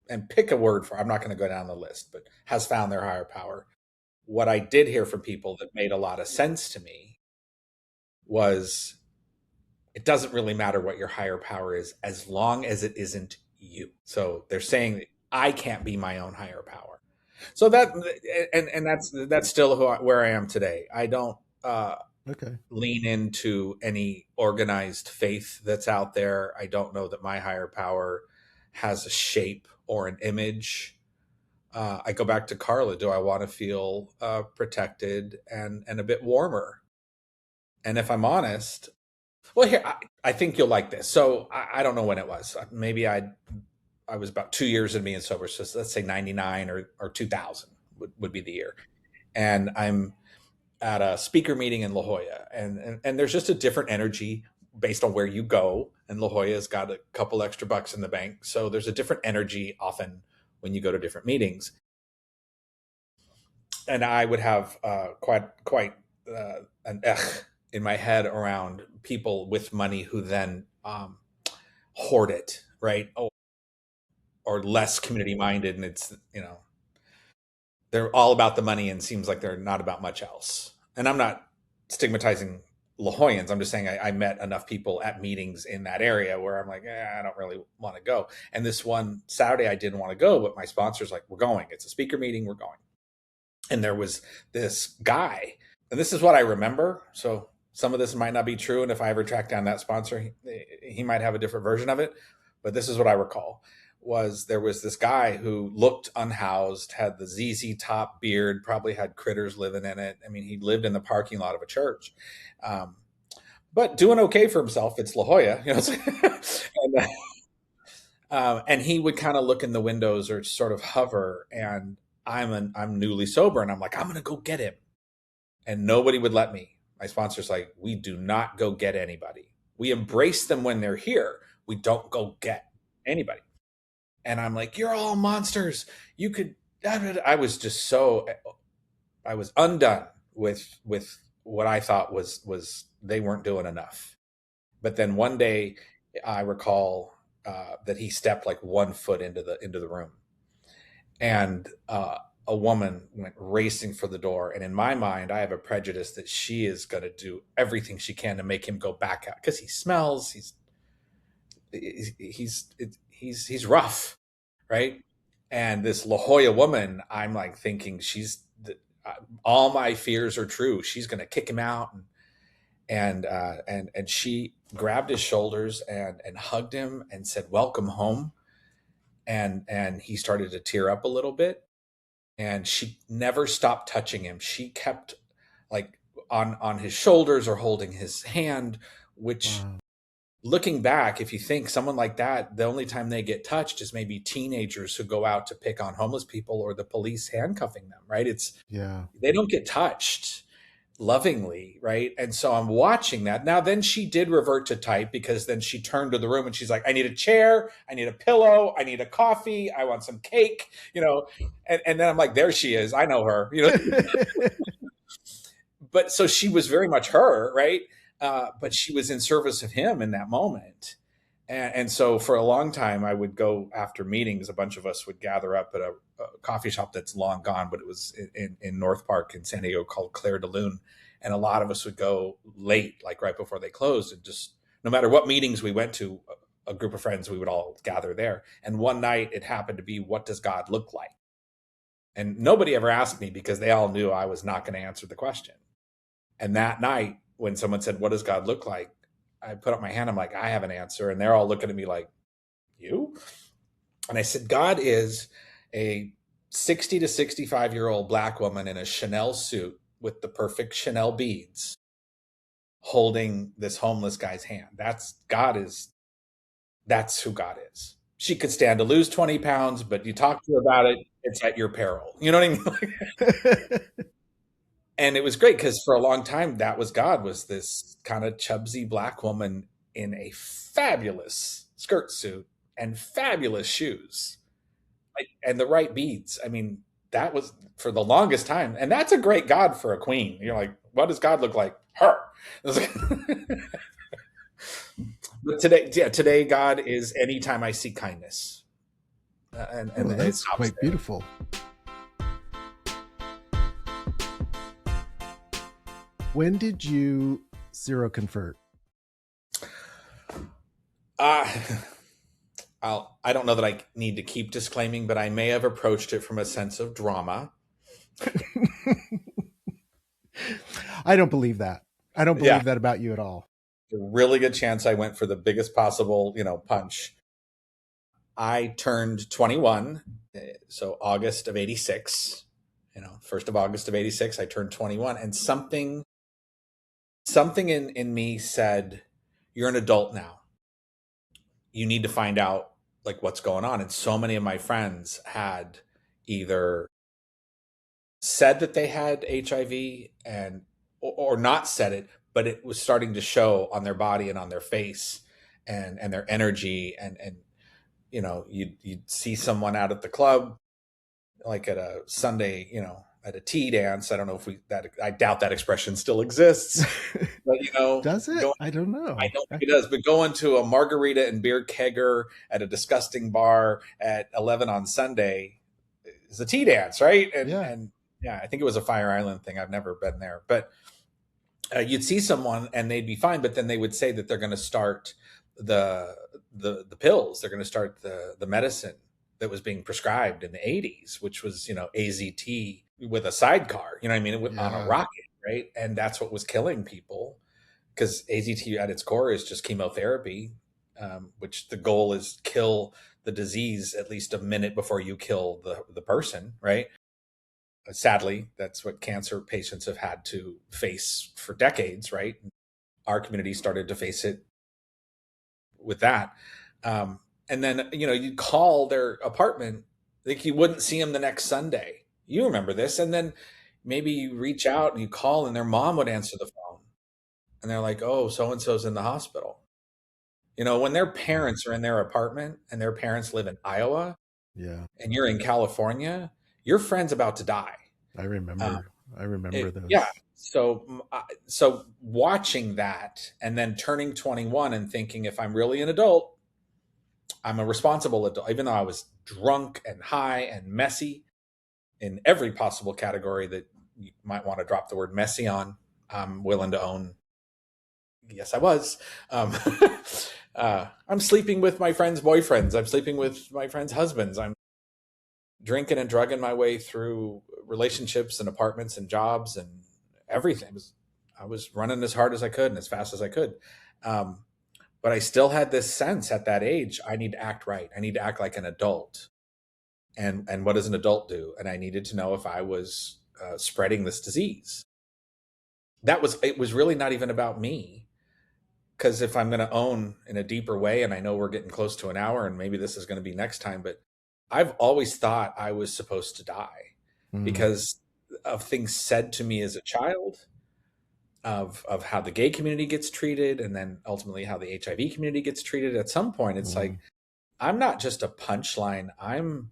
and pick a word for, I'm not going to go down the list, but has found their higher power. What I did hear from people that made a lot of sense to me was it doesn't really matter what your higher power is as long as it isn't you. So they're saying that I can't be my own higher power. So that, and that's still where I am today. I don't Okay. lean into any organized faith that's out there. I don't know that my higher power has a shape or an image. I go back to Carla. Do I want to feel protected and a bit warmer? And if I'm honest, well, here I think you'll like this. So I don't know when it was. Maybe I was about 2 years in being sober. So let's say 99 or 2000 would be the year. And I'm at a speaker meeting in La Jolla, and there's just a different energy based on where you go. And La Jolla's got a couple extra bucks in the bank, so there's a different energy often when you go to different meetings. And I would have quite an in my head around people with money who then hoard it, right? Or less community minded, and it's they're all about the money and seems like they're not about much else. And I'm not stigmatizing La Jollans. I'm just saying I met enough people at meetings in that area where I'm like, I don't really want to go. And this one Saturday, I didn't want to go, but my sponsor's like, we're going. It's a speaker meeting. We're going. And there was this guy, and this is what I remember. So some of this might not be true. And if I ever track down that sponsor, he might have a different version of it. But this is what I recall was there was this guy who looked unhoused, had the ZZ Top beard, probably had critters living in it. I mean, he lived in the parking lot of a church, um, but doing okay for himself. It's La Jolla, and he would kind of look in the windows or sort of hover. And I'm newly sober, and I'm like, I'm gonna go get him, and nobody would let me. My sponsor's like, we do not go get anybody. We embrace them when they're here. We don't go get anybody. And I'm like, you're all monsters. You could. I was just so. I was undone with what I thought was they weren't doing enough. But then one day, I recall that he stepped like 1 foot into the room, and a woman went racing for the door. And in my mind, I have a prejudice that she is going to do everything she can to make him go back out because he smells. He's rough, right? And this La Jolla woman, I'm like thinking all my fears are true. She's going to kick him out, and she grabbed his shoulders and hugged him and said, "Welcome home." And he started to tear up a little bit, and she never stopped touching him. She kept like on his shoulders or holding his hand, which Wow. looking back, if you think someone like that, the only time they get touched is maybe teenagers who go out to pick on homeless people or the police handcuffing them, right? Yeah. They don't get touched lovingly, right? And so I'm watching that. Now, then she did revert to type because then she turned to the room and she's like, I need a chair, I need a pillow, I need a coffee, I want some cake, and then I'm like, there she is. I know her, but so she was very much her, right? But she was in service of him in that moment. And so for a long time, I would go after meetings. A bunch of us would gather up at a coffee shop that's long gone, but it was in North Park in San Diego called Claire de Lune. And a lot of us would go late, like right before they closed, and just no matter what meetings we went to, a group of friends, we would all gather there. And one night it happened to be, what does God look like? And nobody ever asked me because they all knew I was not going to answer the question. And that night, when someone said, what does God look like? I put up my hand. I'm like, I have an answer. And they're all looking at me like, you? And I said, God is a 60 to 65-year-old Black woman in a Chanel suit with the perfect Chanel beads holding this homeless guy's hand. That's who God is. She could stand to lose 20 pounds, but you talk to her about it, it's at your peril. You know what I mean? And it was great because for a long time, that was God, was this kind of chubsy Black woman in a fabulous skirt suit and fabulous shoes, like, and the right beads. I mean, that was for the longest time. And that's a great God for a queen. You're like, what does God look like? Her. But today God is anytime I see kindness. And Oh, it that's stops quite there. beautiful. When did you seroconvert? I don't know that I need to keep disclaiming, but I may have approached it from a sense of drama. I don't believe that. I don't Yeah, believe that about you at all. a really good chance I went for the biggest possible, punch. I turned 21, so August of 86, 1st of August of 86, I turned 21, and something in me said, you're an adult now. You need to find out like what's going on. And so many of my friends had either said that they had HIV or not said it, but it was starting to show on their body and on their face and their energy. And you'd see someone out at the club, like at a Sunday, at a tea dance. I don't know if I doubt that expression still exists, but Does it? I don't know. I don't think it does, but going to a margarita and beer kegger at a disgusting bar at 11 on Sunday is a tea dance, right? And yeah, I think it was a Fire Island thing. I've never been there, but you'd see someone and they'd be fine, but then they would say that they're going to start the pills. They're going to start the medicine that was being prescribed in the 80s, which was AZT with a sidecar. You know what I mean? On a rocket, right? And that's what was killing people, because AZT at its core is just chemotherapy, which the goal is kill the disease at least a minute before you kill the person, right? Sadly, that's what cancer patients have had to face for decades, right? Our community started to face it with that. And then, you'd call their apartment, like you wouldn't see them the next Sunday. You remember this. And then maybe you reach out and you call and their mom would answer the phone. And they're like, oh, so-and-so's in the hospital. When their parents are in their apartment and their parents live in Iowa, and you're in California, your friend's about to die. I remember those. Yeah. So watching that and then turning 21 and thinking, if I'm really an adult, I'm a responsible adult, even though I was drunk and high and messy in every possible category that you might want to drop the word messy on. I'm willing to own. Yes, I was. I'm sleeping with my friends' boyfriends. I'm sleeping with my friends' husbands. I'm drinking and drugging my way through relationships and apartments and jobs and everything. I was running as hard as I could and as fast as I could. But I still had this sense at that age, I need to act right. I need to act like an adult. And what does an adult do? And I needed to know if I was spreading this disease. It was really not even about me. Because if I'm going to own in a deeper way, and I know we're getting close to an hour and maybe this is going to be next time, but I've always thought I was supposed to die because of things said to me as a child, of how the gay community gets treated, and then ultimately how the HIV community gets treated. At some point, it's like, I'm not just a punchline. I'm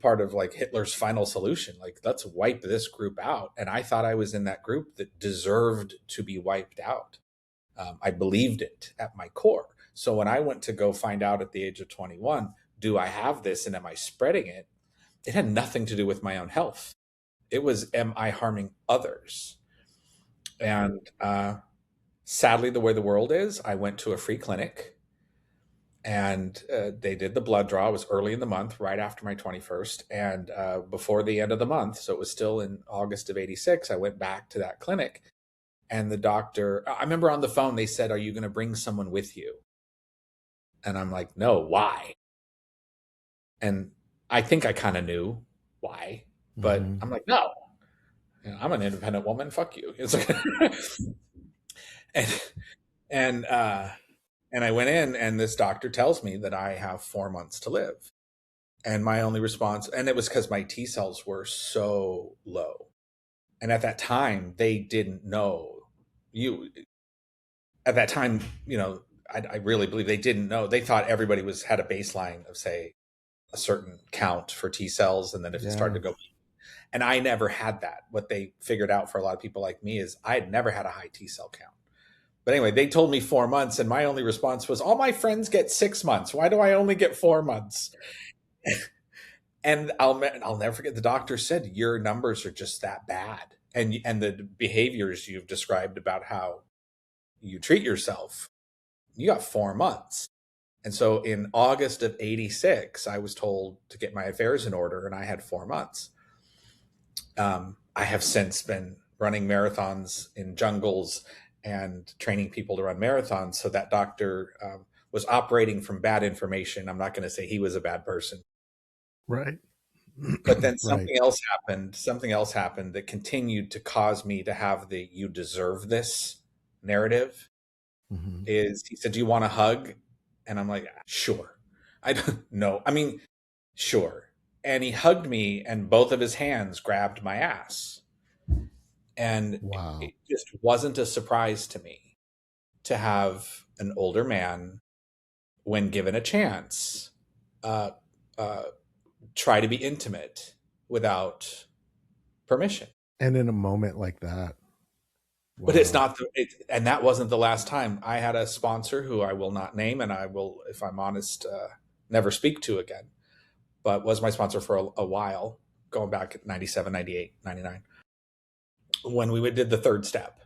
part of like Hitler's final solution. Like, let's wipe this group out. And I thought I was in that group that deserved to be wiped out. I believed it at my core. So when I went to go find out at the age of 21, do I have this and am I spreading it? It had nothing to do with my own health. It was, am I harming others? And sadly, the way the world is, I went to a free clinic and they did the blood draw. It was early in the month, right after my 21st. And before the end of the month, so it was still in August of 86, I went back to that clinic. And the doctor, I remember on the phone, they said, are you going to bring someone with you? And I'm like, no, why? And I think I kind of knew why, but I'm like, no, I'm an independent woman. Fuck you. It's like, and I went in and this doctor tells me that I have 4 months to live. And my only response, and it was because my T cells were so low. And at that time, they didn't know. At that time, I really believe they didn't know. They thought everybody had a baseline of, say, a certain count for T cells, and then if it started to go And I never had that. What they figured out for a lot of people like me is I had never had a high T cell count. But anyway, they told me 4 months, and my only response was, all my friends get 6 months. Why do I only get 4 months? And I'll never forget, the doctor said, your numbers are just that bad. And the behaviors you've described about how you treat yourself, you got 4 months. And so in August of 86, I was told to get my affairs in order, and I had 4 months. I have since been running marathons in jungles and training people to run marathons. So that doctor was operating from bad information. I'm not going to say he was a bad person. Right. But then Right. something else happened that continued to cause me to have the "you deserve this" narrative. Mm-hmm. Is he said, "Do you want a hug?" And I'm like, "Sure." I don't know. I mean, sure. And he hugged me, and both of his hands grabbed my ass. And Wow. it just wasn't a surprise to me to have an older man, when given a chance, uh, uh, try to be intimate without permission. And in a moment like that, But it's wow. not, and that wasn't the last time. I had a sponsor who I will not name, and I will, if I'm honest, never speak to again, but was my sponsor for a while, going back at 97, 98, 99. When we did the third step,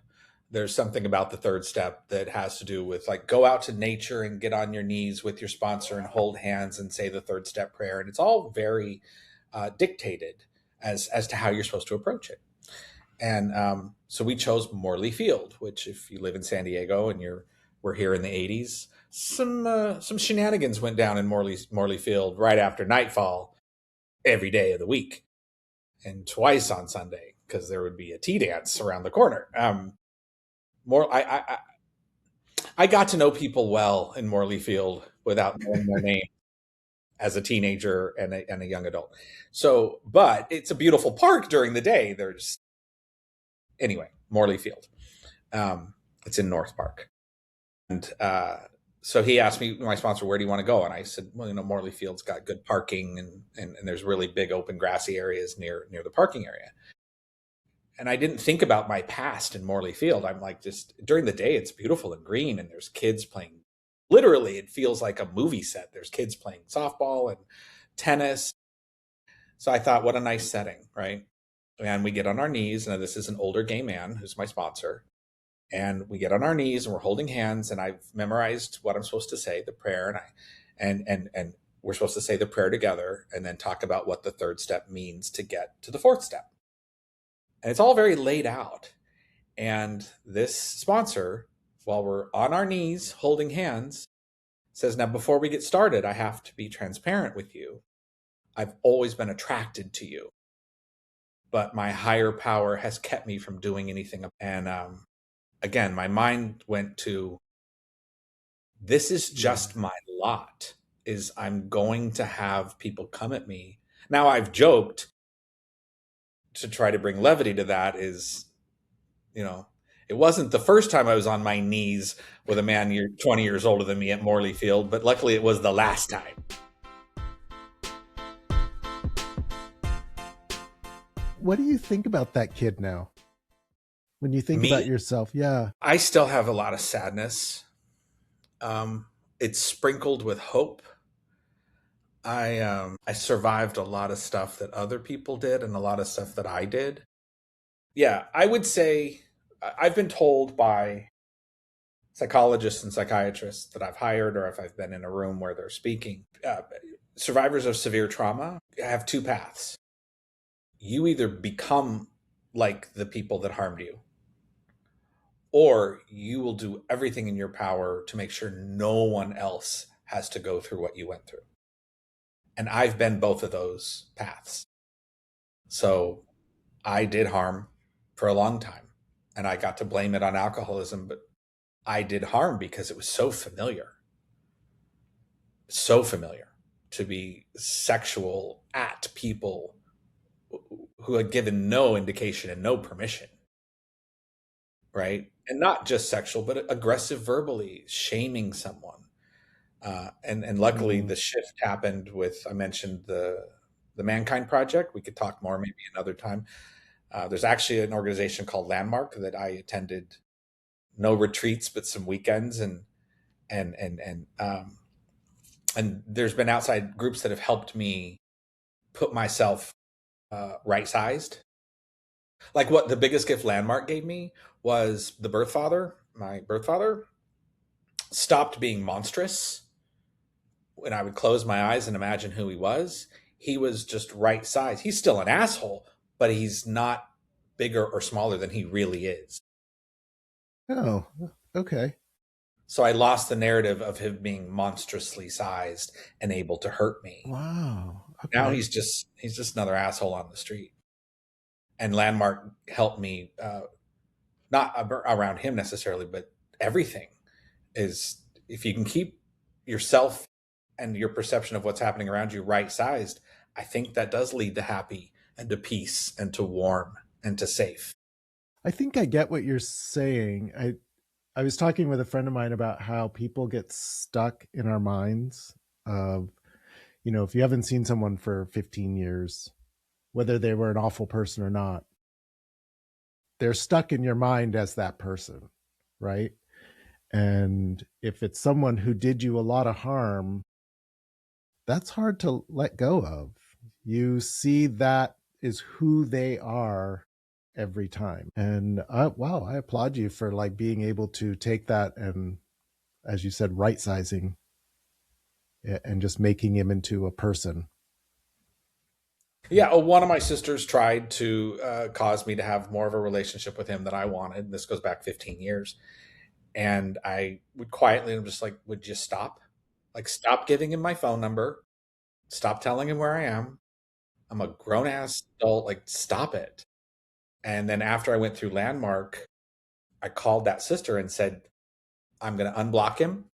there's something about the third step that has to do with, like, go out to nature and get on your knees with your sponsor and hold hands and say the third step prayer. And it's all very dictated as to how you're supposed to approach it. And so we chose Morley Field, which, if you live in San Diego and we're here in the 80s, some shenanigans went down in Morley Field right after nightfall every day of the week, and twice on Sunday, because there would be a tea dance around the corner. More, I got to know people well in Morley Field without knowing their name as a teenager and a young adult. So, but it's a beautiful park during the day. There's Anyway, Morley Field. It's in North Park. And so he asked me, my sponsor, where do you want to go? And I said, well, Morley Field's got good parking, and there's really big open grassy areas near the parking area. And I didn't think about my past in Morley Field. I'm like, just during the day, it's beautiful and green, and there's kids playing. Literally, it feels like a movie set. There's kids playing softball and tennis. So I thought, what a nice setting, right? And we get on our knees. And this is an older gay man who's my sponsor. And we get on our knees and we're holding hands. And I've memorized what I'm supposed to say, the prayer. And we're supposed to say the prayer together and then talk about what the third step means to get to the fourth step. And it's all very laid out. And this sponsor, while we're on our knees holding hands, says, now, before we get started, I have to be transparent with you. I've always been attracted to you, but my higher power has kept me from doing anything. And again, my mind went to, this is just my lot, is I'm going to have people come at me. Now, I've joked to try to bring levity to that, is, it wasn't the first time I was on my knees with a man 20 years older than me at Morley Field, but luckily it was the last time. What do you think about that kid now? When you think about yourself? Yeah. I still have a lot of sadness. It's sprinkled with hope. I survived a lot of stuff that other people did and a lot of stuff that I did. Yeah, I would say I've been told by psychologists and psychiatrists that I've hired, or if I've been in a room where they're speaking, survivors of severe trauma have two paths. You either become like the people that harmed you, or you will do everything in your power to make sure no one else has to go through what you went through. And I've been both of those paths. So I did harm for a long time, and I got to blame it on alcoholism, but I did harm because it was so familiar to be sexual at people who had given no indication and no permission. Right? And not just sexual, but aggressive verbally, shaming someone. And luckily the shift happened with, I mentioned the the Mankind Project. We could talk more maybe another time. There's actually an organization called Landmark that I attended, no retreats, but some weekends, and and and um, and there's been outside groups that have helped me put myself right sized. Like what the biggest gift Landmark gave me was the birth father. My birth father stopped being monstrous when I would close my eyes and imagine who he was. He was just right size. He's still an asshole, but he's not bigger or smaller than he really is. Oh, okay. So I lost the narrative of him being monstrously sized and able to hurt me. Wow. Now Okay. he's just another asshole on the street. And Landmark helped me, not around him necessarily, but everything is, if you can keep yourself and your perception of what's happening around you right sized, I think that does lead to happy and to peace and to warm and to safe. I think I get what you're saying. I was talking with a friend of mine about how people get stuck in our minds of, if you haven't seen someone for 15 years, whether they were an awful person or not, they're stuck in your mind as that person, right? And if it's someone who did you a lot of harm, that's hard to let go of. You see that is who they are every time. And wow, I applaud you for like being able to take that and, as you said, right sizing and just making him into a person. Yeah, one of my sisters tried to cause me to have more of a relationship with him than I wanted. This goes back 15 years. And I would quietly, I'm just like, would you stop? Like, stop giving him my phone number. Stop telling him where I am. I'm a grown ass adult. Like, stop it. And then after I went through Landmark, I called that sister and said, I'm going to unblock him.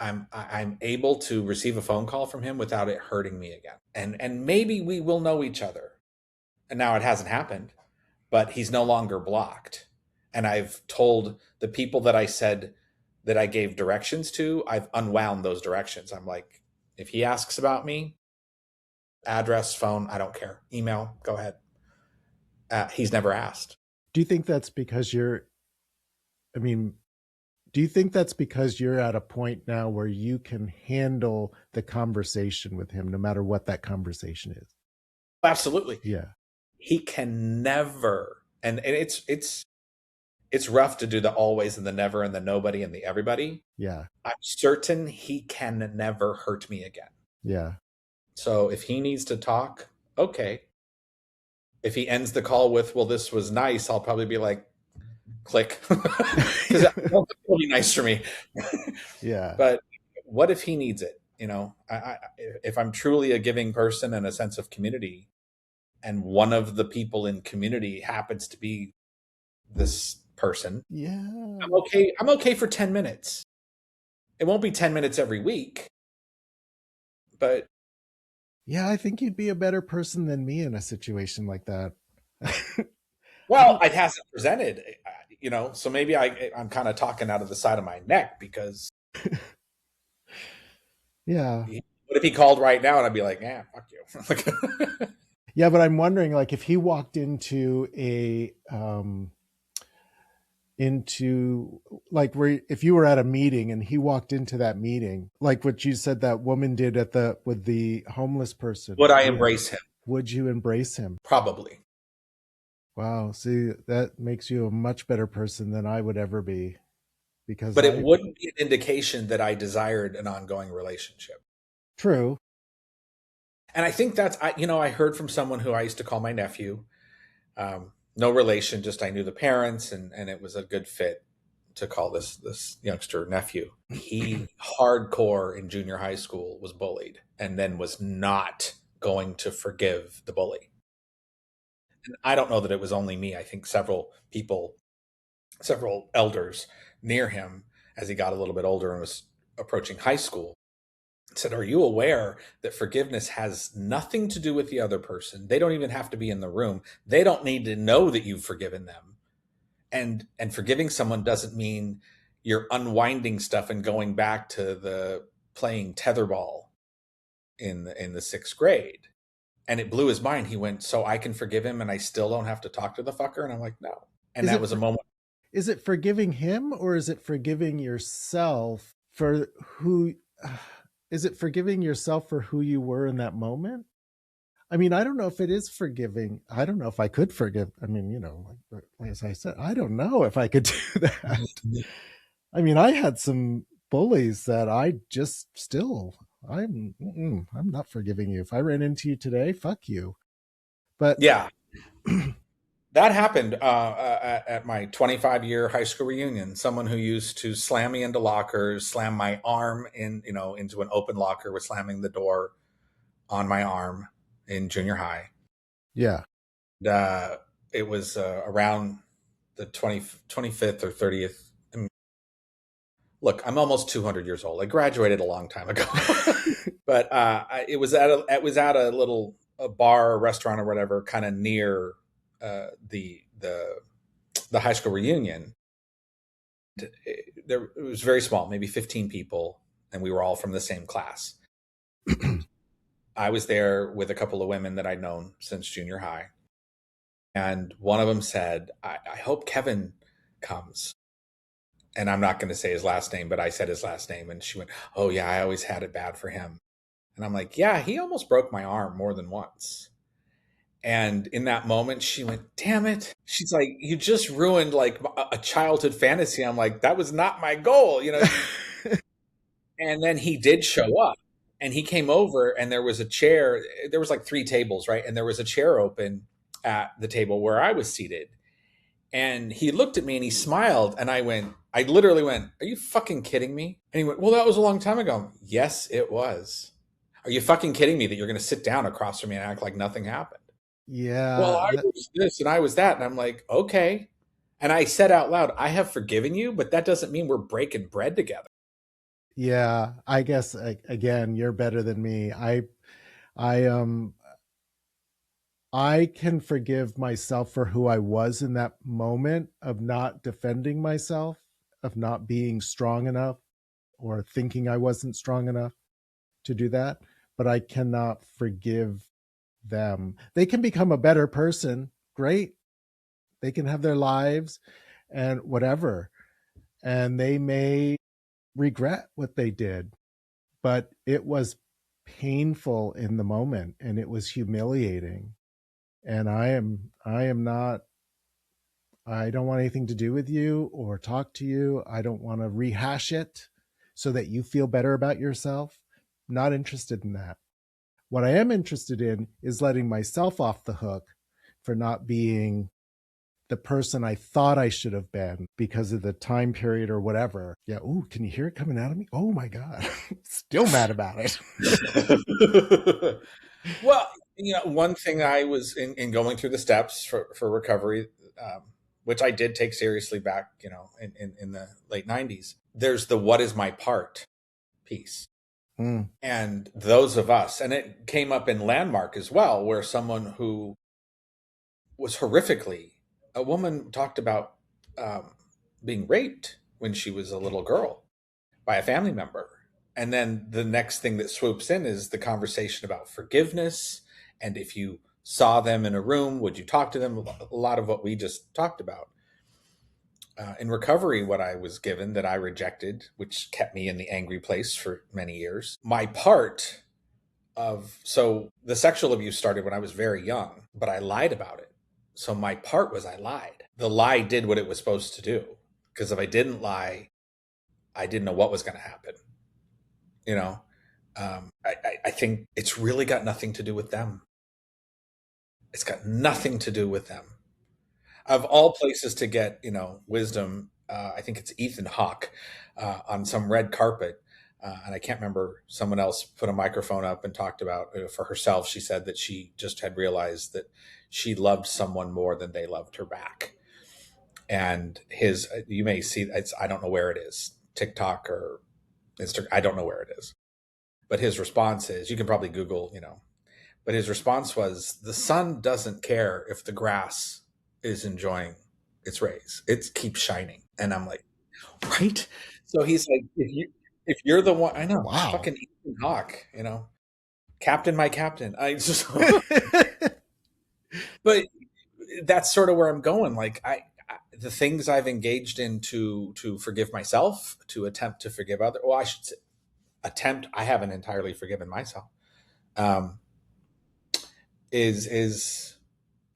I'm able to receive a phone call from him without it hurting me again. And maybe we will know each other. And now it hasn't happened, but he's no longer blocked. And I've told the people that I said that I gave directions to, I've unwound those directions. I'm like, if he asks about me, address, phone, I don't care. Email, go ahead. He's never asked. Do you think that's because I mean, do you think that's because you're at a point now where you can handle the conversation with him, no matter what that conversation is? Absolutely. Yeah. He can never, and it's rough to do the always and the never and the nobody and the everybody. Yeah. I'm certain he can never hurt me again. Yeah. So if he needs to talk, okay. If he ends the call with, well, this was nice, I'll probably be like, click. Because that will be nice for me. Yeah. But what if he needs it? If I'm truly a giving person and a sense of community, and one of the people in community happens to be this person, Yeah. I'm okay. I'm okay for 10 minutes. It won't be 10 minutes every week, but Yeah, I think you'd be a better person than me in a situation like that. well, it hasn't presented, so maybe I'm kind of talking out of the side of my neck because Yeah. what if he called right now and I'd be like, yeah, fuck you. Yeah, but I'm wondering, like, if he walked into where, if you were at a meeting and he walked into that meeting, like what you said that woman did with the homeless person, Would I embrace him? would you embrace him? Probably. Wow. See, that makes you a much better person than I would ever be, because But it wouldn't be an indication that I desired an ongoing relationship. True. And I think I heard from someone who I used to call my nephew, no relation, just I knew the parents and it was a good fit to call this youngster nephew. He hardcore in junior high school was bullied and then was not going to forgive the bully. And I don't know that it was only me. I think several people, several elders near him as he got a little bit older and was approaching high school said, are you aware that forgiveness has nothing to do with the other person? They don't even have to be in the room. They don't need to know that you've forgiven them. And forgiving someone doesn't mean you're unwinding stuff and going back to the playing tetherball in the sixth grade. And it blew his mind. He went, so I can forgive him and I still don't have to talk to the fucker? And I'm like, no. And Is that it was a moment. is it forgiving him, or is it forgiving yourself for who is it forgiving yourself for who you were in that moment? I mean, I don't know if it is forgiving. I don't know if I could forgive. I mean, like as I said, I don't know if I could do that. I mean, I had some bullies that I just still, I'm not forgiving you. If I ran into you today, fuck you. But Yeah, that happened at my 25-year high school reunion. Someone who used to slam me into lockers, slam my arm into an open locker, was slamming the door on my arm in junior high. yeah, Uh, it was around the 25th or 30th. Look, I'm almost 200 years old. I graduated a long time ago. But it was at a little a bar or restaurant or whatever, kind of near the high school reunion. It was very small, maybe 15 people, and we were all from the same class. I was there with a couple of women that I'd known since junior high, and one of them said, I hope Kevin comes. And I'm not going to say his last name, but I said his last name, and she went, oh yeah, I always had it bad for him. And I'm like, yeah, he almost broke my arm more than once. And in that moment, she went, damn it. She's like, you just ruined like a childhood fantasy. I'm like, that was not my goal, you know? And then he did show up, and he came over, and there was a chair. There was like 3 tables, right? And there was a chair open at the table where I was seated. And he looked at me and he smiled. And I literally went, are you fucking kidding me? And he went, well, that was a long time ago. Yes, it was. Are you fucking kidding me that you're going to sit down across from me and act like nothing happened? Well, yeah, I was this and I was that. And I'm like, okay. And I said out loud, I have forgiven you, but that doesn't mean we're breaking bread together. yeah. I guess again, you're better than me. I I can forgive myself for who I was in that moment of not defending myself, of not being strong enough or thinking I wasn't strong enough to do that, but I cannot forgive them. They can become a better person, great. They can have their lives and whatever, and they may regret what they did, but it was painful in the moment and it was humiliating. And I am not, I don't want anything to do with you or talk to you. I don't want to rehash it so that you feel better about yourself. Not interested in that. What I am interested in is letting myself off the hook for not being the person I thought I should have been because of the time period or whatever. Yeah. Ooh, can you hear it coming out of me? Oh my God. Still mad about it. Well, one thing I was in going through the steps for recovery, um, which I did take seriously back, in the late 90s, there's the what is my part piece. Mm, And those of us, and it came up in Landmark as well, where someone who was horrifically, a woman talked about being raped when she was a little girl by a family member. And then the next thing that swoops in is the conversation about forgiveness. And if you saw them in a room, would you talk to them? A lot of what we just talked about. In recovery, what I was given that I rejected, which kept me in the angry place for many years, my part so the sexual abuse started when I was very young, but I lied about it. So my part was I lied. The lie did what it was supposed to do. Because if I didn't lie, I didn't know what was going to happen. You know, I think it's really got nothing to do with them. It's got nothing to do with them. Of all places to get, wisdom, I think it's Ethan Hawke on some red carpet. And I can't remember, someone else put a microphone up and talked about for herself. She said that she just had realized that she loved someone more than they loved her back. And you may see, I don't know where it is, TikTok or Instagram, I don't know where it is. But his response is, you can probably Google, but his response was, the sun doesn't care if the grass is enjoying its rays. It keeps shining. And I'm like, right? So he's like, if you're the one, I know, wow. fucking Ethan Hawke, Captain, my captain. But that's sort of where I'm going. Like the things I've engaged in to forgive myself, to attempt to forgive other. Well, I should say, attempt. I haven't entirely forgiven myself. Um, is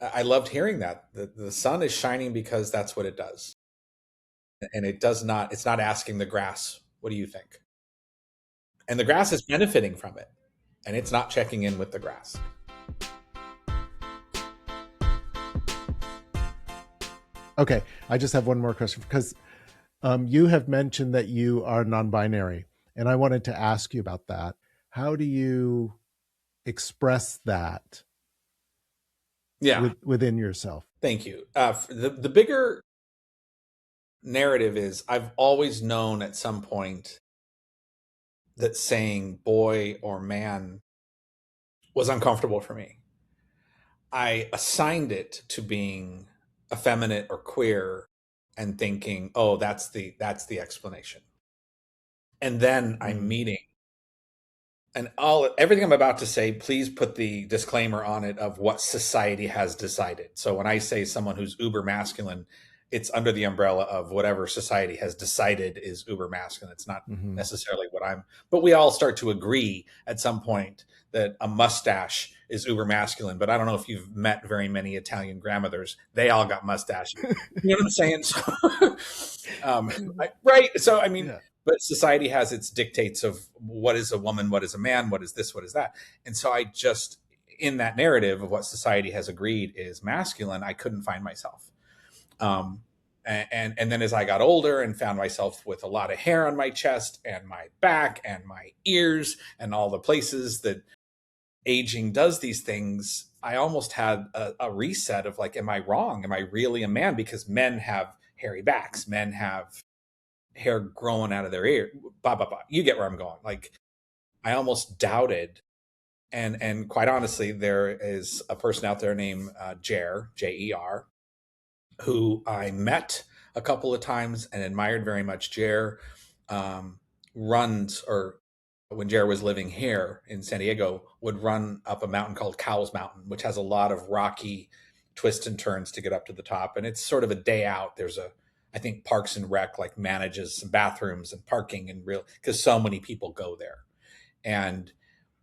I loved hearing that the sun is shining because that's what it does, and it does not. It's not asking the grass, "What do you think?" And the grass is benefiting from it, and it's not checking in with the grass. Okay, I just have one more question because you have mentioned that you are non-binary, and I wanted to ask you about that. How do you express that within yourself? Thank you. The bigger narrative is I've always known at some point that saying boy or man was uncomfortable for me. I assigned it to being effeminate or queer and thinking, oh, that's the explanation. And then I'm meeting, and everything I'm about to say, please put the disclaimer on it of what society has decided. So when I say someone who's uber masculine, it's under the umbrella of whatever society has decided is uber masculine. It's not necessarily what but we all start to agree at some point that a mustache is uber masculine. But I don't know if you've met very many Italian grandmothers. They all got mustaches. You know what I'm saying? So, right. So, I mean, but society has its dictates of what is a woman, what is a man, what is this, what is that. And so I just, in that narrative of what society has agreed is masculine, I couldn't find myself. And then as I got older and found myself with a lot of hair on my chest and my back and my ears and all the places that aging does these things, I almost had a reset of like, am I wrong? Am I really a man? Because men have hairy backs. Men have hair growing out of their ear. Blah, blah, blah. You get where I'm going. Like I almost doubted. And quite honestly, there is a person out there named Jer, Jer, who I met a couple of times and admired very much. Jer runs, or when Jer was living here in San Diego, would run up a mountain called Cowles Mountain, which has a lot of rocky twists and turns to get up to the top. And it's sort of a day out. There's I think Parks and Rec like manages some bathrooms and parking and because so many people go there. And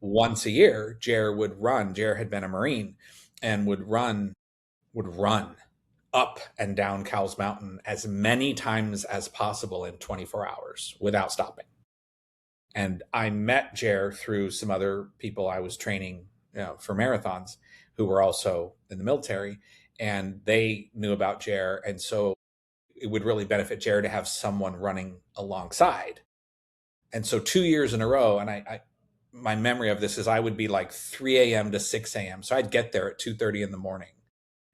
once a year, Jer would run. Jer had been a Marine and would run up and down Cowles Mountain as many times as possible in 24 hours without stopping. And I met Jer through some other people I was training for marathons who were also in the military, and they knew about Jer. And so it would really benefit Jer to have someone running alongside. And so 2 years in a row, and my memory of this is I would be like 3 a.m. to 6 a.m. So I'd get there at 2:30 in the morning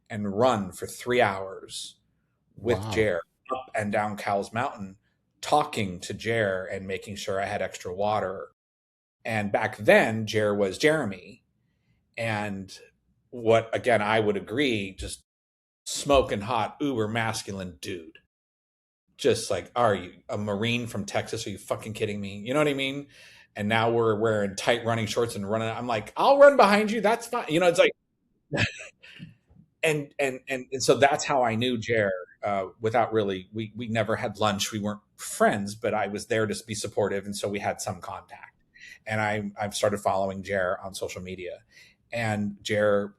and run for 3 hours with Jer up and down Cowles Mountain, talking to Jer and making sure I had extra water. And back then, Jer was Jeremy. And what, again, I would agree, just smoking hot, uber masculine dude. Just like, are you a Marine from Texas? Are you fucking kidding me? You know what I mean? And now we're wearing tight running shorts and running. I'm like, I'll run behind you. That's fine. You know, it's like, and so that's how I knew Jer. Without really, we never had lunch. We weren't friends, but I was there to be supportive, and so we had some contact. And I've started following Jer on social media, and Jer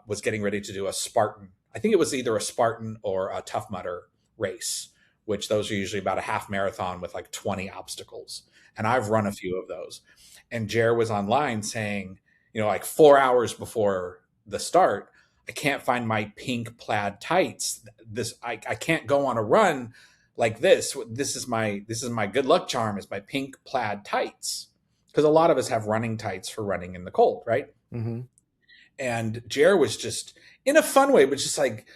was getting ready to do a Spartan. I think it was either a Spartan or a Tough Mudder race, which those are usually about a half marathon with like 20 obstacles. And I've run a few of those. And Jer was online saying, like 4 hours before the start, I can't find my pink plaid tights. I can't go on a run like this. This is my good luck charm, is my pink plaid tights. Because a lot of us have running tights for running in the cold, right? Mm-hmm. And Jer was just in a fun way, but just like,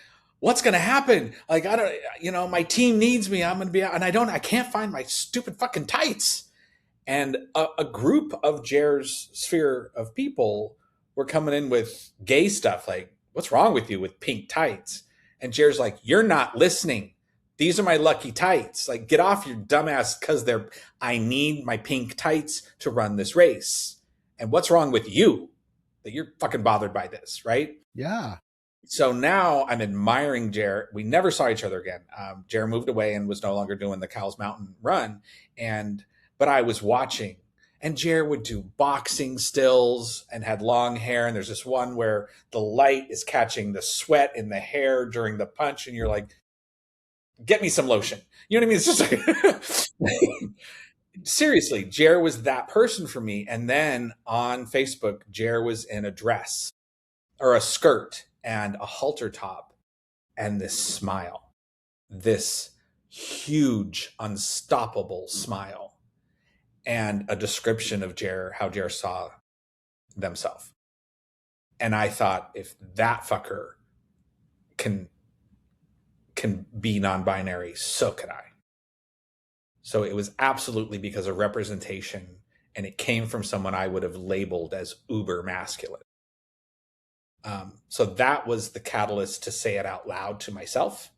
what's going to happen? Like, I don't, my team needs me. I'm going to be out, and I can't find my stupid fucking tights. And a group of Jer's sphere of people were coming in with gay stuff, like, what's wrong with you with pink tights? And Jer's like, you're not listening. These are my lucky tights. Like, get off your dumbass, because I need my pink tights to run this race. And what's wrong with you that you're fucking bothered by this, right? Yeah. So now I'm admiring Jer. We never saw each other again. Jer moved away and was no longer doing the Cowles Mountain run. But I was watching, and Jer would do boxing stills and had long hair. And there's this one where the light is catching the sweat in the hair during the punch. And you're like, get me some lotion. You know what I mean? It's just like, seriously, Jer was that person for me. And then on Facebook, Jer was in a dress or a skirt and a halter top and this smile, this huge, unstoppable smile, and a description of how Jer saw themselves. And I thought, if that fucker can be non-binary, so could I. So it was absolutely because of representation, and it came from someone I would have labeled as uber masculine. So that was the catalyst to say it out loud to myself,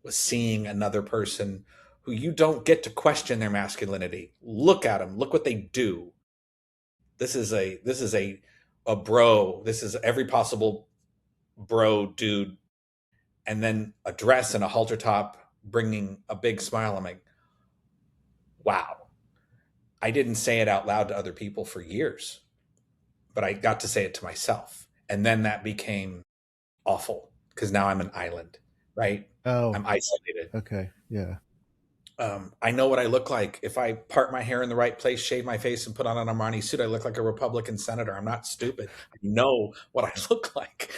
was seeing another person who you don't get to question their masculinity. Look at them. Look what they do. This is a bro. This is every possible bro dude. And then a dress and a halter top, bringing a big smile. I'm like, wow. I didn't say it out loud to other people for years, but I got to say it to myself. And then that became awful because now I'm an island, right? Oh, I'm isolated. okay. Yeah. I know what I look like. If I part my hair in the right place, shave my face, and put on an Armani suit, I look like a Republican senator. I'm not stupid. I know what I look like.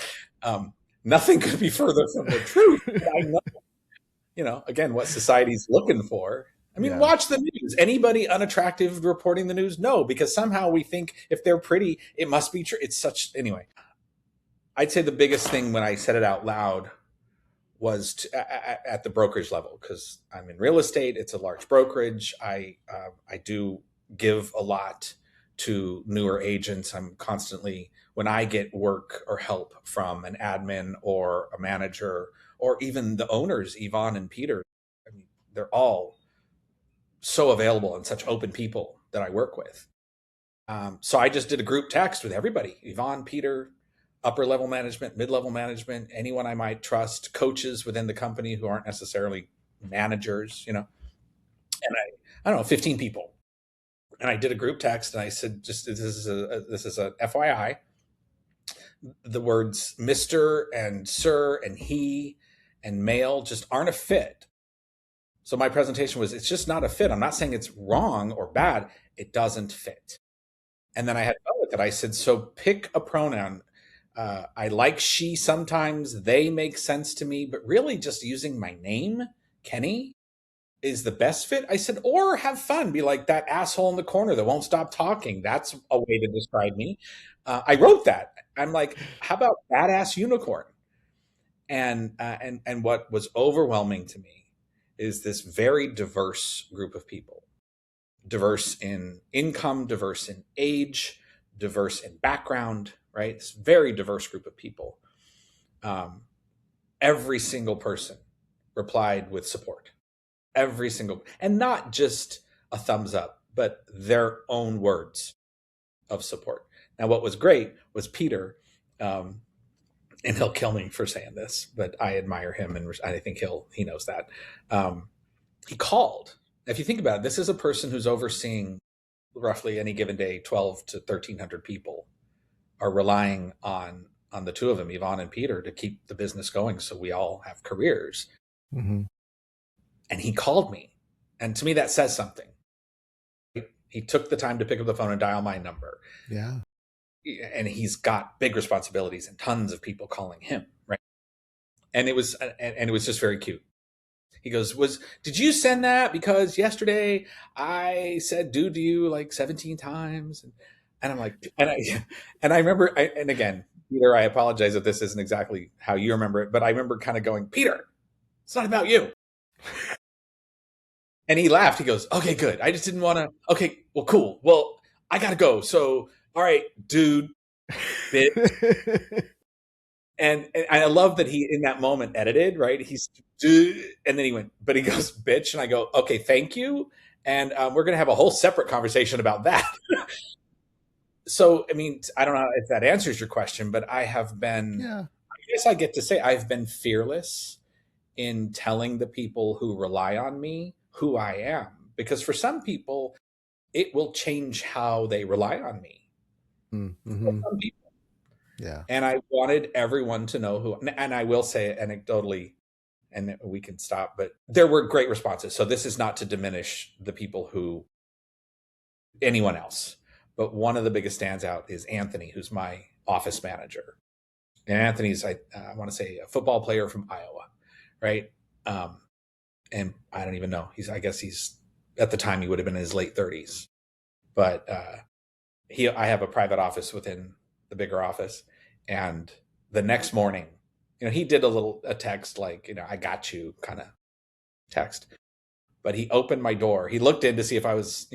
Nothing could be further from the truth. But I know, again, what society's looking for. I mean, watch the news. Anybody unattractive reporting the news? No, because somehow we think if they're pretty, it must be true. Anyway, I'd say the biggest thing when I said it out loud was at the brokerage level, because I'm in real estate. It's a large brokerage. I do give a lot to newer agents. I'm constantly, when I get work or help from an admin or a manager or even the owners, Yvonne and Peter, I mean, they're all so available and such open people that I work with. So I just did a group text with everybody, Yvonne, Peter, upper level management, mid-level management, anyone I might trust, coaches within the company who aren't necessarily managers, and I don't know, 15 people. And I did a group text and I said, this is a FYI. The words Mr. and Sir and he and male just aren't a fit. So my presentation was, it's just not a fit. I'm not saying it's wrong or bad. It doesn't fit. And then I had fun with it. I said, so pick a pronoun. I like she sometimes, they make sense to me, but really just using my name, Kenny, is the best fit. I said, or have fun, be like that asshole in the corner that won't stop talking. That's a way to describe me. I wrote that. I'm like, how about badass unicorn? And what was overwhelming to me is this very diverse group of people, diverse in income, diverse in age, diverse in background, right? This very diverse group of people. Every single person replied with support. Every single, and not just a thumbs up, but their own words of support. Now, what was great was Peter, and he'll kill me for saying this, but I admire him, and I think he knows that. He called. If you think about it, this is a person who's overseeing roughly any given day 12 to 1,300 people are relying on the two of them, Yvonne and Peter, to keep the business going so we all have careers. Mm-hmm. And he called me. And to me, that says something. He took the time to pick up the phone and dial my number. Yeah. And he's got big responsibilities and tons of people calling him, right? And it was just very cute. He goes, did you send that? Because yesterday I said dude to you like 17 times. And I'm like, and I remember, and again, Peter, I apologize if this isn't exactly how you remember it, but I remember kind of going, Peter, it's not about you. And he laughed. He goes, okay, good. I just didn't want to. Okay, well, cool. Well, I got to go. So, all right, dude, bitch. And I love that he, in that moment, edited, right? He's, dude. And then he went, but he goes, bitch. And I go, okay, thank you. And we're going to have a whole separate conversation about that. So, I mean, I don't know if that answers your question, but I have been, Yeah. I guess I get to say I've been fearless in telling the people who rely on me who I am. Because for some people, it will change how they rely on me. For Mm-hmm. some people. Yeah. And I wanted everyone to know who, and I will say it anecdotally, and we can stop, but there were great responses. So this is not to diminish the people who, anyone else, but one of the biggest standout is Anthony, who's my office manager. And Anthony's, I want to say, a football player from Iowa, right? Um, and I don't even know. I guess he's, at the time, he would have been in his late 30s. But I have a private office within the bigger office. And the next morning, he did a text like, I got you kind of text. But he opened my door. He looked in to see if I was,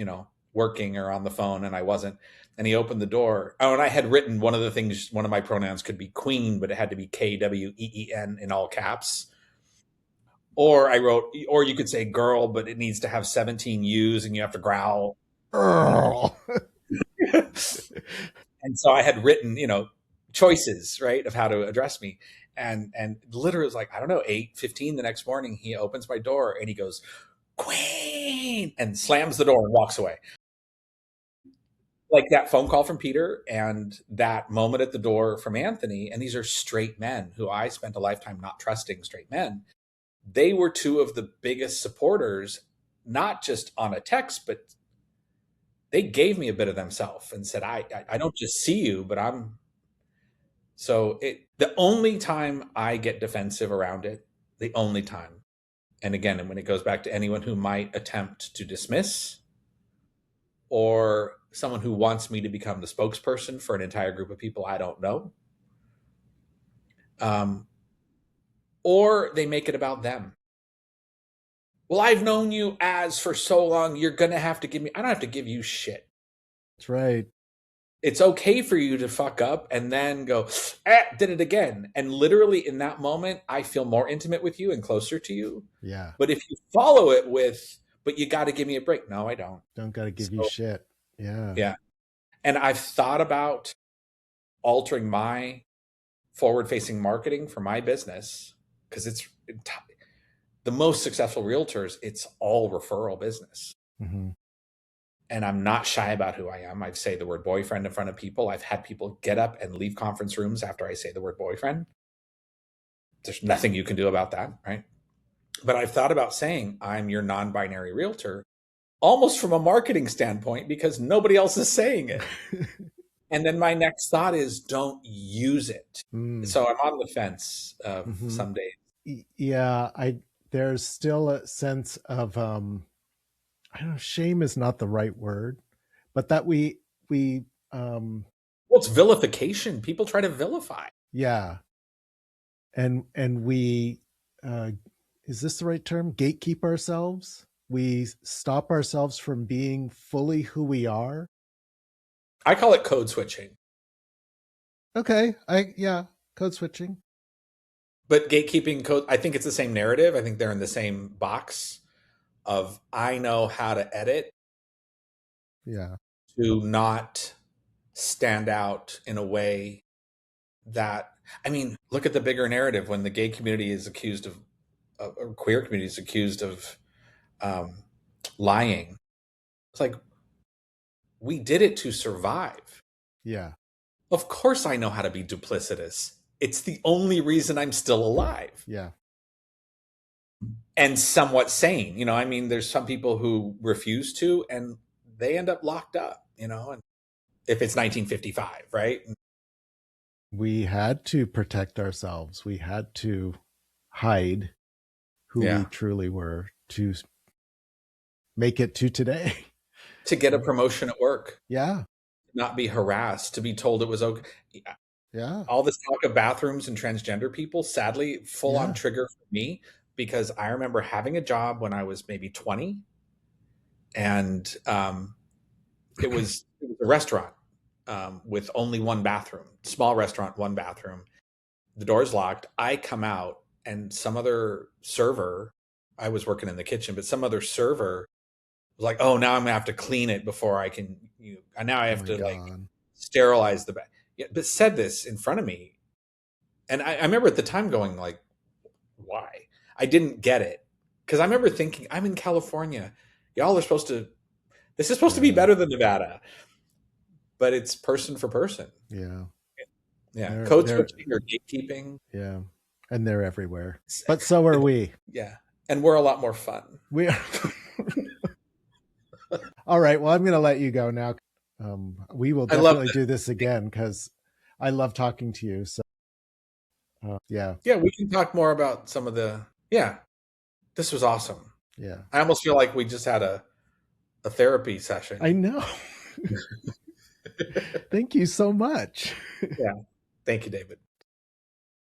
working or on the phone, and I wasn't. And he opened the door. Oh, and I had written one of my pronouns could be queen, but it had to be Kween in all caps. Or I wrote, or you could say girl, but it needs to have 17 U's and you have to growl. Earl. And so I had written, choices, right, of how to address me. And literally it was like, I don't know, 8:15 the next morning, he opens my door and he goes, Queen, and slams the door and walks away. Like that phone call from Peter and that moment at the door from Anthony, and these are straight men who I spent a lifetime not trusting straight men. They were two of the biggest supporters, not just on a text, but they gave me a bit of themselves and said, I don't just see you, but I'm so the only time I get defensive around it, the only time. And again, when it goes back to anyone who might attempt to dismiss or someone who wants me to become the spokesperson for an entire group of people I don't know, um, or they make it about them. Well, I've known you as for so long, you're going to have to give me, I don't have to give you shit. That's right. It's okay for you to fuck up and then go, did it again. And literally in that moment, I feel more intimate with you and closer to you. Yeah. But if you follow it with, but you got to give me a break. No, I don't. Don't got to give you So, shit. Yeah. yeah. And I've thought about altering my forward facing marketing for my business because the most successful realtors, it's all referral business. Mm-hmm. And I'm not shy about who I am. I say the word boyfriend in front of people. I've had people get up and leave conference rooms after I say the word boyfriend. There's nothing you can do about that, right? But I've thought about saying I'm your non-binary realtor almost from a marketing standpoint because nobody else is saying it. And then my next thought is don't use it. So I'm on the fence Mm-hmm. some days. Yeah, there's still a sense of I don't know, shame is not the right word, but that we Well, it's vilification. People try to vilify. yeah, and we is this the right term? Gatekeep ourselves. We stop ourselves from being fully who we are. I call it code switching. Okay, code switching. But gatekeeping code, I think it's the same narrative. I think they're in the same box of I know how to edit Yeah. to not stand out in a way that, I mean, look at the bigger narrative when the gay community is accused of, or queer community is accused of lying. It's like, we did it to survive. Yeah. Of course I know how to be duplicitous. It's the only reason I'm still alive. Yeah. And somewhat sane. I mean, there's some people who refuse to and they end up locked up, and if it's 1955, right? We had to protect ourselves. We had to hide who we Yeah. truly were to make it to today. To get a promotion at work. Yeah. Not be harassed, to be told it was okay. Yeah. All this talk of bathrooms and transgender people, sadly, full on trigger for me, because I remember having a job when I was maybe 20, and it was a restaurant with only one bathroom, small restaurant, one bathroom. The door's locked. I come out, and some other server, I was working in the kitchen, but some other server was like, "Oh, now I'm gonna have to clean it before I can." Now I have to like sterilized the bag. Yeah, but said this in front of me. And I remember at the time going like, why? I didn't get it. Because I remember thinking, I'm in California. Y'all are supposed to, this is supposed to be better than Nevada. But it's person for person. Yeah. Yeah. Code switching or gatekeeping. Yeah. And they're everywhere. But so are we. Yeah. And we're a lot more fun. We are. All right. Well, I'm going to let you go now. We will definitely do this again because I love talking to you. So, yeah. Yeah, we can talk more about some of the. Yeah, this was awesome. Yeah. I almost feel like we just had a therapy session. I know. Thank you so much. Yeah. Thank you, David.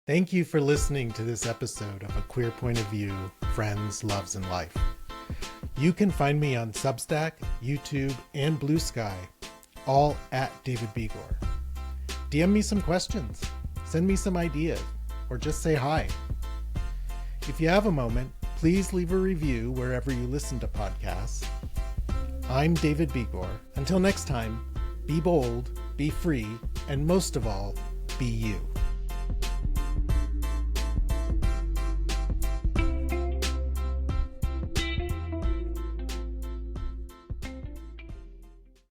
Thank you for listening to this episode of A Queer Point of View, Friends, Loves, and Life. You can find me on Substack, YouTube, and Blue Sky, all at David Bigor. DM me some questions, send me some ideas, or just say hi. If you have a moment, please leave a review wherever you listen to podcasts. I'm David Bigor. Until next time, be bold, be free, and most of all, be you.